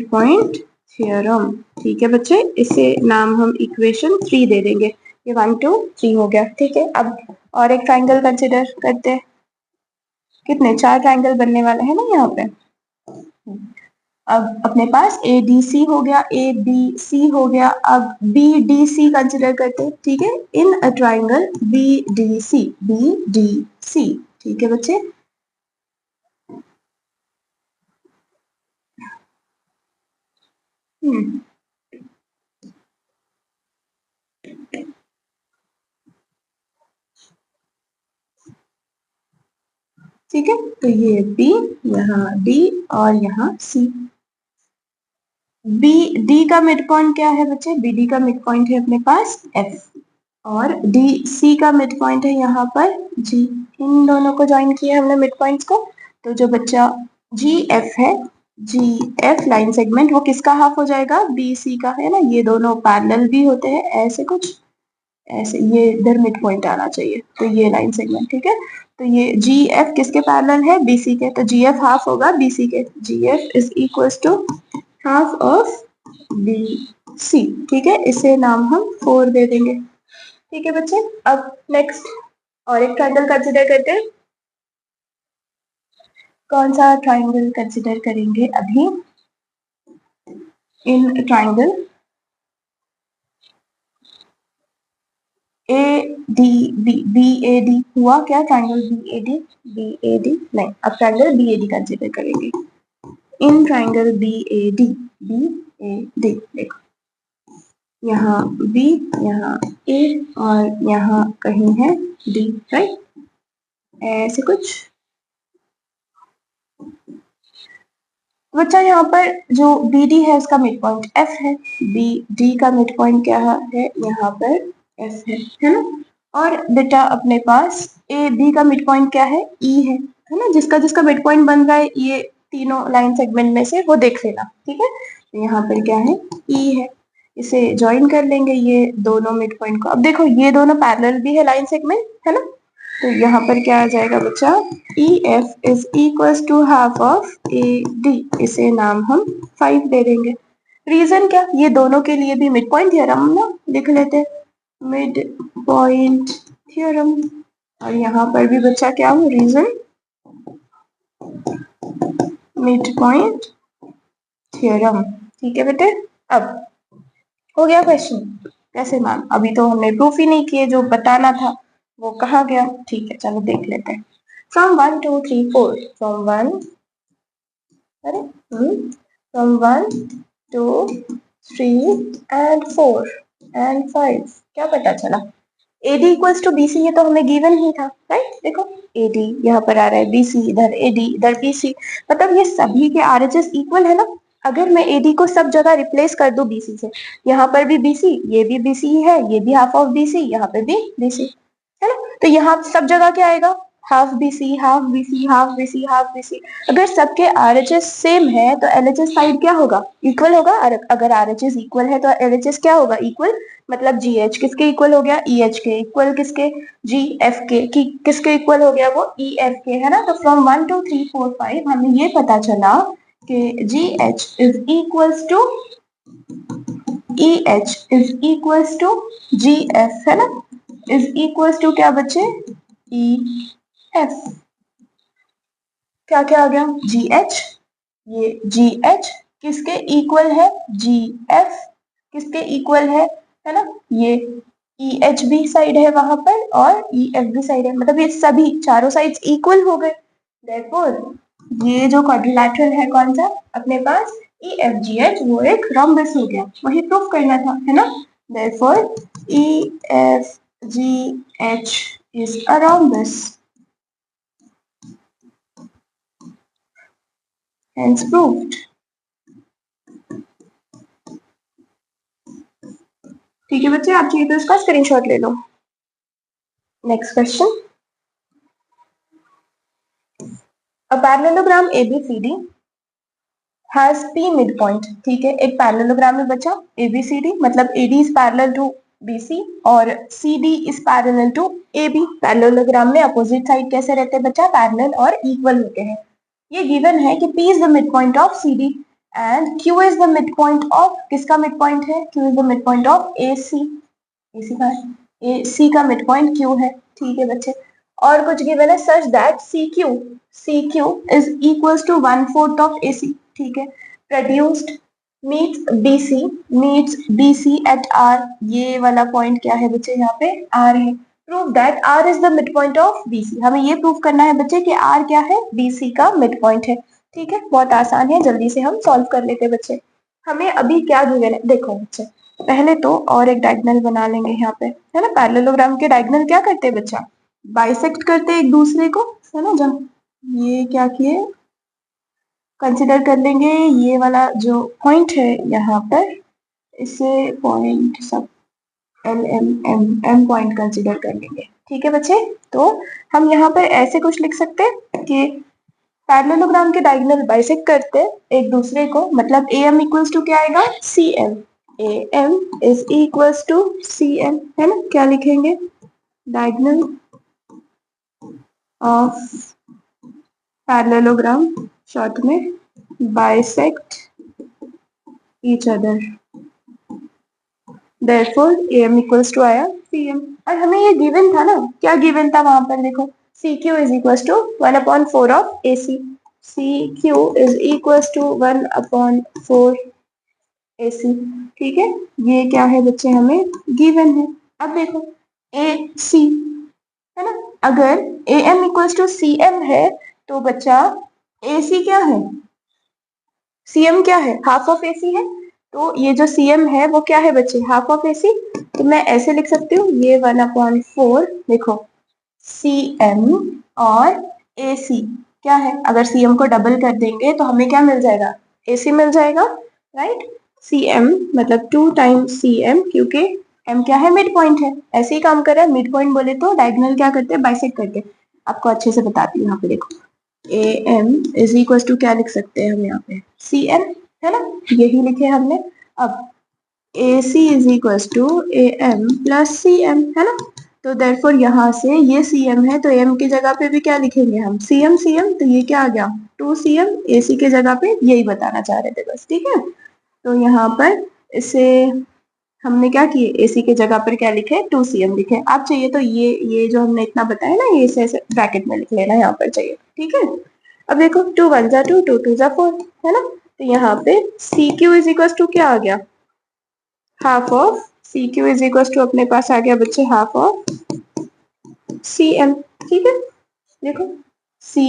point theorem, ठीक है बच्चे, इसे नाम हम इक्वेशन 3 दे देंगे। ये 1 2 3 हो गया, ठीक है। अब और एक ट्राइंगल कंसिडर करते हैं, कितने 4 ट्राइंगल बनने वाले हैं ना यहाँ पे। अब अपने पास ADC हो गया, ABC हो गया, अब BDC कंसिडर करते हैं, ठीक है, इन अ ट्राइंगल BDC, ठीक है बच्चे। ठीक है, तो ये B, यहाँ D और यहाँ C। BD का मिड पॉइंट क्या है बच्चे, BD का मिड पॉइंट है अपने पास F, और DC का मिड पॉइंट है यहाँ पर G। इन दोनों को ज्वाइन किया हमने मिड पॉइंट्स को, तो जो बच्चा जी एफ है, जी एफ लाइन सेगमेंट, वो किसका हाफ हो जाएगा? बी सी का, है ना। ये दोनों पैरेलल भी होते हैं, ऐसे कुछ, ऐसे ये इधर मिड पॉइंट आना चाहिए, तो ये लाइन सेगमेंट, ठीक है। तो ये जी एफ किसके पैरेलल है? बी सी के, तो जी एफ हाफ होगा बी सी के। G F is equal to half of B C, ठीक है। इसे नाम हम 4 दे देंगे, ठीक है बच्चे। अब नेक्स्ट और एक ट्रायंगल कंसिडर करते हैं। कौन सा ट्रायंगल कंसिडर करेंगे अभी? In triangle A D B, B A D हुआ क्या? Triangle B A D, B A D नहीं, अब triangle B A D consider करेंगे। In triangle B A D, B A D, देखो यहाँ बी, यहाँ ए और यहाँ कहीं है डी, राइट, ऐसे कुछ। बच्चा यहाँ पर जो बी डी है उसका मिड पॉइंट एफ है, बी डी का मिड पॉइंट क्या है? यहाँ पर एफ है ना। और बेटा अपने पास ए बी का मिड पॉइंट क्या है? ई है ना। जिसका जिसका मिड पॉइंट बन रहा है ये तीनों लाइन सेगमेंट में से, वो देख लेना, ठीक है। तो यहाँ पर क्या है? ई है। इसे ज्वाइन कर लेंगे ये दोनों मिड पॉइंट को। अब देखो ये दोनों पैरेलल भी है लाइन सेगमेंट, है ना। तो यहाँ पर क्या आ जाएगा बच्चा? E F is equal to half of A D, इसे नाम हम 5 दे देंगे। रीजन क्या? ये दोनों के लिए भी मिड पॉइंट थ्योरम ना लिख लेते, मिड पॉइंट थ्योरम। और यहाँ पर भी बच्चा क्या हो? रीजन मिड पॉइंट थ्योरम, ठीक है बेटे। अब हो गया क्वेश्चन? कैसे मैम? अभी तो हमने प्रूफ ही नहीं किए, जो बताना था वो कहाँ गया? ठीक है, चलो देख लेते हैं। फ्रॉम 1 2 3 4, फ्रॉम 1, अरे फ्रॉम 1 2 3 एंड 4 एंड 5 क्या पता चला? AD इक्वल्स टू BC, ये तो हमें गिवन ही था, राइट। देखो AD यहाँ पर आ रहा है, BC इधर, AD इधर, BC, मतलब ये सभी के RHS इक्वल है ना। अगर मैं AD को सब जगह रिप्लेस कर दूं BC से, यहाँ पर भी BC, ये भी BC है, ये भी हाफ ऑफ BC, यहाँ पे भी BC, है ना। तो यहाँ सब जगह क्या आएगा? Half BC, half BC, half BC, half BC। अगर सबके RHS सेम है तो LHS साइड क्या होगा? इक्वल होगा। अगर RHS इक्वल है तो LHS क्या होगा? इक्वल। मतलब GH किसके इक्वल हो गया? EH के इक्वल। किसके? GF के। किसके इक्वल हो गया? वो EF के, है ना। तो फ्रॉम 1 2 3 4 5 हमें ये पता चला कि GH is equals to EH is equals to GF, है ना। इज इक्वल्स टू क्या बच्चे? EF। क्या क्या आ गया? GH, ये GH किसके इक्वल है? GF किसके इक्वल है ना। ये EH भी साइड है वहां पर और EF भी साइड है, मतलब ये सभी चारों साइड्स इक्वल हो गए। देयरफॉर ये जो क्वाड्रिलैटरल है कौन सा अपने पास? EFGH, वो एक रोम्बस हो गया, वही प्रूफ करना था, है ना। Therefore EFGH is a rhombus, hence proved। ठीक है बच्चे, आप चाहिए तो इसका स्क्रीनशॉट ले लो। Next question, a parallelogram ABCD has P mid point, ठीक है। एक पैरेललोग्राम में बचा ABCD, मतलब AD is parallel to BC और CD is parallel to AB। Parallelogram में अपोजिट साइड कैसे रहते हैं बच्चा? पैरेलल और इक्वल होते हैं। ये गिवन है कि P is the mid point of CD and Q is the mid point of, किसका मिड पॉइंट है? Q is the mid point of AC, AC का है, AC का मिड पॉइंट Q है, ठीक है बच्चे। और कुछ गिवन है such that CQ is equals to 1/4 of AC, ठीक है। Produced meets BC at R, ये वाला पॉइंट क्या है बच्चे? यहाँ पे R है। Prove that R is the mid point of BC, हमें ये प्रूव करना है बच्चे कि R क्या है? BC का मिड पॉइंट है, ठीक है। बहुत आसान है, जल्दी से हम सॉल्व कर लेते हैं बच्चे। हमें अभी क्या गिवन है देखो बच्चे, पहले तो और एक डायगोनल बना लेंगे यहाँ पे, है ना। पैरेललोग्राम के डायगोनल क्या करते हैं बच्चा? बाइसेक्ट करते हैं एक दूसरे को, है ना। जब ये क्या किए, कंसिडर कर लेंगे ये वाला जो पॉइंट है यहाँ पर, इसे पॉइंट सब M पॉइंट कंसिडर कर लेंगे, ठीक है बच्चे। तो हम यहाँ पर ऐसे कुछ लिख सकते हैं कि पैरेललोग्राम के डायगोनल बाइसेक्ट करते हैं एक दूसरे को, मतलब ए एम इक्वल्स टू क्या आएगा, C M. A M is equals to C M, है ना। क्या लिखेंगे, डायगोनल ऑफ पैरेललोग्राम, शॉर्ट में bisect each other, therefore am equals to आया cm। और हमें ये गिवन था ना, क्या गिवन था वहां पर, देखो cq is equals to 1/4 of ac, cq is equals to 1/4 ac, ठीक है। ये क्या है बच्चे, हमें गिवन है। अब देखो ac, है ना, अगर am equals to cm है तो बच्चा ac क्या है, cm क्या है, हाफ ऑफ ac है। तो ये जो cm है वो क्या है बच्चे, हाफ ऑफ ac। तो मैं ऐसे लिख सकती हूँ, ये 1/4, देखो cm और ac क्या है, अगर cm को डबल कर देंगे तो हमें क्या मिल जाएगा, ac मिल जाएगा, राइट। cm मतलब 2 टाइम्स cm, क्योंकि m क्या है, मिड पॉइंट है। ऐसे ही काम कर रहा है, मिड पॉइंट बोले तो डायगोनल क्या करते हैं, बाइसेक्ट करते हैं। आपको अच्छे से बताती हूँ, यहाँ पे देखो A M is equal to क्या लिख सकते हैं हम यहाँ पे, सी एम, है ना, यही लिखे हमने। अब A C is equal to A M plus C M, है ना। तो देयरफॉर यहाँ से ये सी एम है तो एम की जगह पे भी क्या लिखेंगे हम, सी एम, तो ये क्या आ गया, 2cm, ए सी के जगह पे, यही बताना चाह रहे थे बस, ठीक है। तो यहाँ पर इसे हमने क्या किए, एसी के जगह पर क्या लिखे, 2cm लिखे। आप चाहिए तो ये जो हमने इतना बताया ना, ये ऐसे ब्रैकेट में लिख लेना, यहाँ पर चाहिए, ठीक है। अब देखो 2 1 जा 2, 2 2 जा 4, है ना। तो यहाँ पे C Q is equal to क्या आ गया, half of C Q is equal to अपने पास आ गया बच्चे, हाफ ऑफ सी एम, ठीक है। देखो सी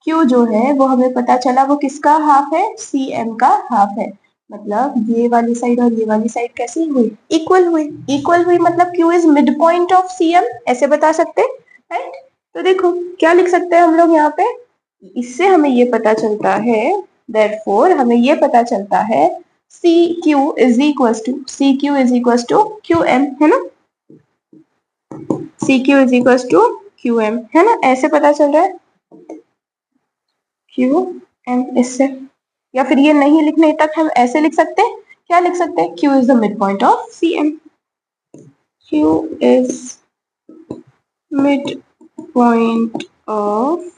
क्यू जो है वो हमें पता चला वो किसका हाफ है, सी एम का हाफ है। मतलब ये वाली साइड और ये वाली साइड कैसी हुई, इक्वल हुई। इक्वल हुई मतलब Q is mid point of C M, ऐसे बता सकते, राइट। तो देखो क्या लिख सकते हैं हम लोग यहाँ पे, इससे हमें ये पता चलता है, देयरफॉर हमें ये पता चलता है C Q is equal to Q M, है ना। C Q is equal to Q M, है ना, ऐसे पता चल रहा है, क्यू एम इससे। या फिर ये नहीं लिखने तक हम ऐसे लिख सकते हैं, क्या लिख सकते हैं, Q is the mid point of C M, Q is mid point of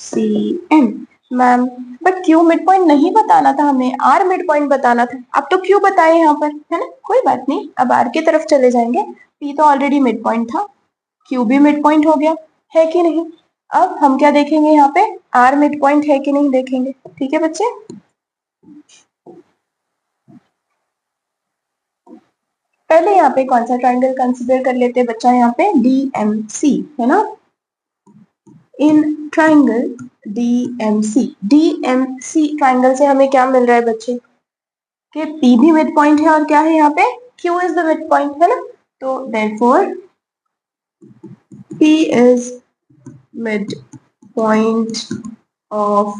C M. Ma'am but Q mid point नहीं बताना था हमें, आर मिड पॉइंट बताना था। अब तो क्यू बताए यहाँ पर, है ना, कोई बात नहीं, अब आर की तरफ चले जाएंगे। पी तो ऑलरेडी मिड पॉइंट था, क्यू भी मिड पॉइंट हो गया, है कि नहीं। अब हम क्या देखेंगे यहाँ पे, आर मिड पॉइंट है कि नहीं देखेंगे, ठीक है बच्चे। पहले यहाँ पे कौन सा ट्राइंगल कंसीडर कर लेते हैं बच्चा, यहाँ पे डीएमसी, है ना। In triangle DMC, DMC triangle से हमें क्या मिल रहा है बच्चे, कि पी भी मिड पॉइंट है और क्या है यहाँ पे, Q is the mid point, है ना। तो therefore P is mid point of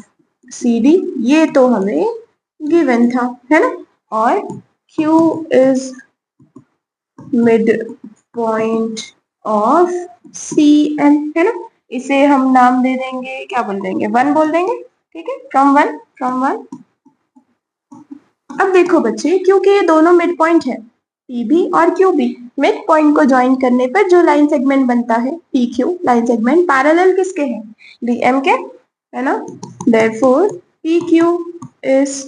C D, ये तो हमें गिवन था, है ना। और Q is mid point of C M, है ना। इसे हम नाम दे देंगे, क्या बोल देंगे, 1 बोल देंगे, ठीक है, फ्रॉम वन। अब देखो बच्चे, क्योंकि ये दोनों मिड पॉइंट है, पी भी और क्यू भी, मिड पॉइंट को ज्वाइन करने पर जो लाइन सेगमेंट बनता है P Q line segment, parallel किसके हैं, डीएम के, है ना। Therefore P Q is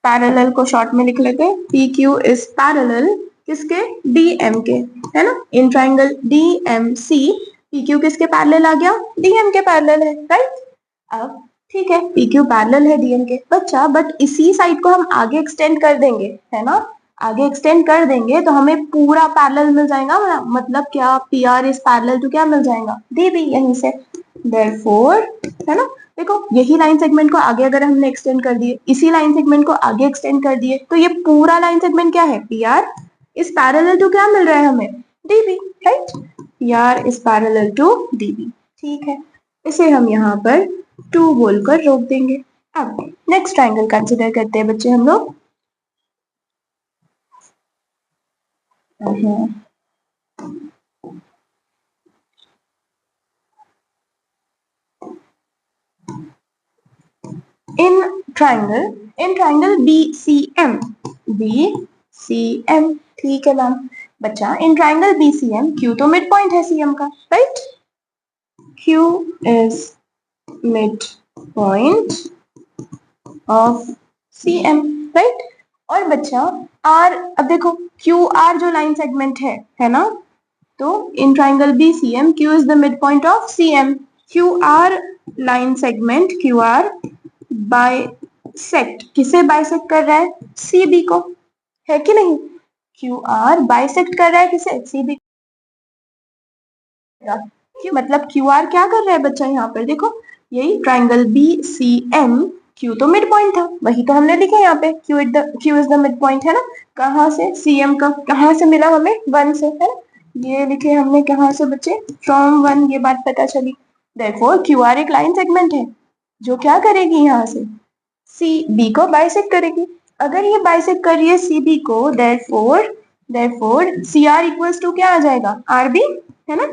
parallel, को शॉर्ट में लिख लेते हैं, पी क्यू इज पैरेलल किसके, डीएम के, है ना। In triangle DMC P Q किसके पैरेलल आ गया, डीएम के पैरेलल है, राइट। अब ठीक है, पी क्यू पैरेलल है डीएम के बच्चा, बट इसी साइड को हम आगे एक्सटेंड कर देंगे, है ना। आगे एक्सटेंड कर देंगे तो हमें पूरा पैरेलल मिल जाएगा, मतलब क्या, P R is parallel to क्या मिल जाएगा, डी बी, यहीं से। देयरफॉर, है ना, देखो यही लाइन सेगमेंट को आगे अगर हमने एक्सटेंड कर दिए, इसी लाइन सेगमेंट को आगे एक्सटेंड कर दिए, तो ये पूरा लाइन सेगमेंट क्या है, P R is parallel to क्या मिल रहा है हमें, DB, right. P R is parallel to DB, ठीक है। इसे हम यहाँ पर 2 बोलकर रोक देंगे। अब नेक्स्ट ट्राइंगल कंसिडर करते हैं बच्चे हम लोग। Triangle in triangle BCM BCM, ठीक है मैम। बच्चा इन ट्राइंगल BCM Q तो मिड पॉइंट है CM का, right? Q is mid point of CM, right? और बच्चा R, अब देखो QR जो लाइन सेगमेंट है ना, तो in triangle BCM Q is the mid point of CM। QR line segment QR bisect, किसे बाइसेक्ट कर रहा है? CB को, है कि नहीं? QR बाइसेक्ट कर रहा है किसे? CB। मतलब QR क्या कर रहा है बच्चा यहाँ पर? देखो यही ट्राइंगल BCM, Q तो मिड पॉइंट था, वही तो हमने लिखा यहाँ पे, Q is the mid point, है ना? कहाँ से? CM का, कहाँ से मिला हमें? 1 से, है ना? ये लिखे हमने कहाँ से बच्चे? फ्रॉम 1, ये बात पता चली। देयरफॉर QR एक लाइन सेगमेंट है जो क्या करेगी यहाँ से? CB को बाइसेक्ट करेगी। अगर ये बाइसेक्ट कर रही है CB को, देयरफॉर CR इक्वल्स टू क्या आ जाएगा? RB, है ना?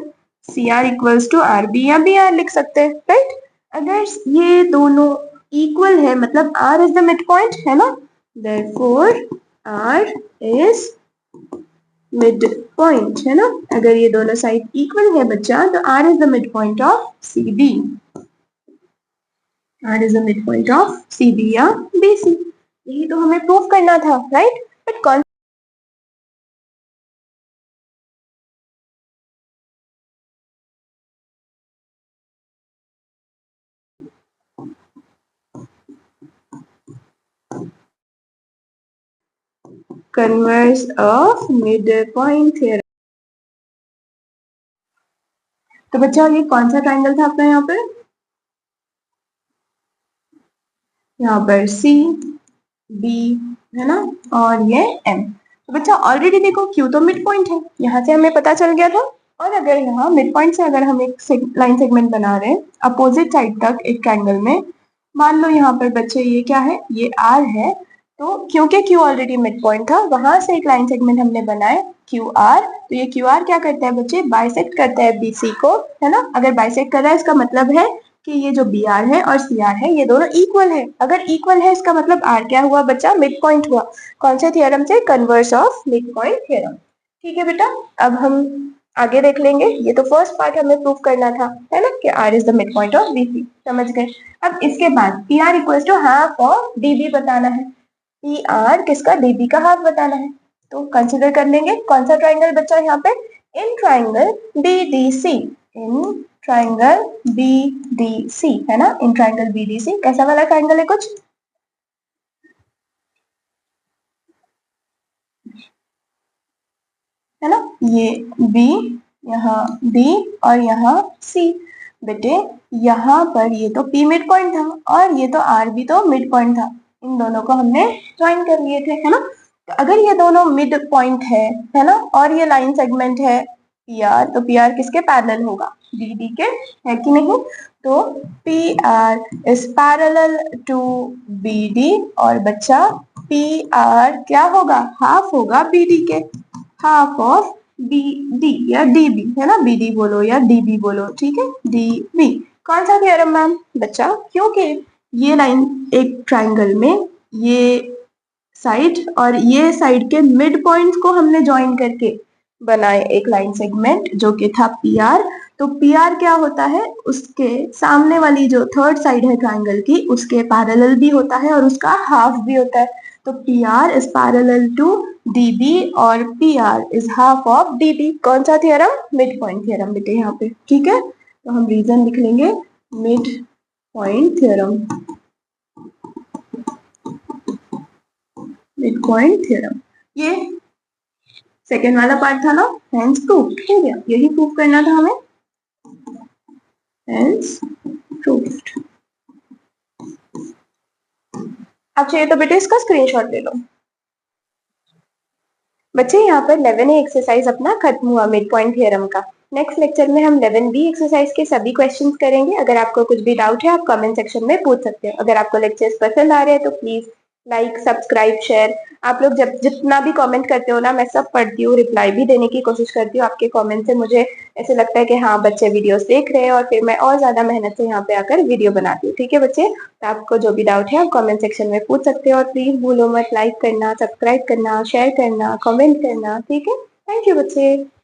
CR इक्वल्स टू RB या BR लिख सकते हैं, राइट? अगर ये दोनों इक्वल है, मतलब R is the mid point, है ना? Therefore R is mid point, है ना? अगर ये दोनों साइड इक्वल है बच्चा, तो R is the mid point of CB। R is the midpoint of CB या BC। यही तो हमें प्रूव करना था, राइट? बट कौन converse of mid point theorem. तो बच्चा ये कौन सा ट्राइंगल था आपका यहाँ पर? यहाँ पर C B, है ना? और ये M। तो बच्चा ऑलरेडी देखो Q तो मिड पॉइंट है, यहाँ से हमें पता चल गया था। और अगर यहाँ मिड पॉइंट से अगर हम एक लाइन सेगमेंट बना रहे हैं अपोजिट साइड तक एक ट्राइंगल में, मान लो यहाँ पर बच्चे ये क्या है? ये R है। तो क्योंकि Q ऑलरेडी मिड पॉइंट था, वहां से एक लाइन सेगमेंट हमने बनाए QR। तो ये QR क्या करता है बच्चे? बाइसेक्ट करता है BC को, है ना? अगर बाइसेक्ट कर रहा है, इसका मतलब है कि ये जो BR है और CR है ये दोनों इक्वल है। अगर इक्वल है, इसका मतलब R क्या हुआ बच्चा? मिड पॉइंट हुआ। कौन से थ्योरम से? Converse of mid point theorem. ठीक है बेटा, अब हम आगे देख लेंगे। ये तो फर्स्ट पार्ट हमें प्रूव करना था, है ना, कि R is the mid point of BC। समझ गए? अब इसके बाद PR equal to half of DB बताना है। PR किसका? DB का हाफ बताना है। तो कंसिडर कर लेंगे कौन सा ट्राइंगल बच्चा यहाँ पे? In triangle BDC, in triangle BDC, है ना? इन ट्राइंगल BDC कैसा वाला ट्राइंगल है कुछ? है ना? ये B, यहाँ B और यहाँ C। बेटे यहाँ पर ये तो P मिड पॉइंट था और ये तो R भी तो मिड पॉइंट था। इन दोनों को हमने ज्वाइन कर लिए थे, है ना? तो अगर ये दोनों मिड पॉइंट है ना? और ये लाइन सेगमेंट है PR, तो PR किसके पैरेलल होगा? DD के, है कि नहीं? तो PR is parallel to BD और बच्चा PR क्या होगा? हाफ होगा BD के, हाफ ऑफ BD या DB, है ना? BD बोलो या DB बोलो, ठीक है? DB कौन सा थ्योरम मैम? बच्चा क्योंकि ये लाइन एक ट्राइंगल में ये साइड और ये साइड के मिड पॉइंट्स को हमने ज्वाइन करके बनाए एक लाइन सेगमेंट जो कि था PR। तो PR क्या होता है? उसके सामने वाली जो थर्ड साइड है ट्राइंगल की, उसके पैरेलल भी होता है और उसका हाफ भी होता है। तो PR is parallel to DB और PR is half of DB। कौन सा थ्योरम? मिड पॉइंट थ्योरम बेटे यहाँ पे, ठीक है? तो हम रीजन लिख लेंगे mid point theorem, mid point theorem. ये सेकेंड वाला पार्ट था ना, हेंस प्रूव्ड हो गया। यही प्रूव करना था हमें, हेंस प्रूव्ड। अब चाहिए तो बेटे इसका स्क्रीनशॉट ले लो। बच्चे यहाँ पर 11A एक्सरसाइज अपना खत्म हुआ मिड पॉइंट थ्योरम का। नेक्स्ट लेक्चर में हम 11B एक्सरसाइज के सभी क्वेश्चंस करेंगे। अगर आपको कुछ भी डाउट है आप कमेंट सेक्शन में पूछ सकते हो। अगर आपको लेक्चर्स पसंद आ रहे हैं तो प्लीज लाइक, सब्सक्राइब, शेयर। आप लोग जब जितना भी कमेंट करते हो ना, मैं सब पढ़ती हूँ, रिप्लाई भी देने की कोशिश करती हूँ। आपके कमेंट से मुझे ऐसे लगता है कि हाँ, बच्चे वीडियोस देख रहे हैं, और फिर मैं और ज्यादा मेहनत से यहाँ पे आकर वीडियो बनाती हूँ। ठीक है बच्चे, तो आपको जो भी डाउट है आप कमेंट सेक्शन में पूछ सकते हो, और प्लीज भूलो मत लाइक करना, सब्सक्राइब करना, शेयर करना, कमेंट करना। ठीक है, थैंक यू बच्चे।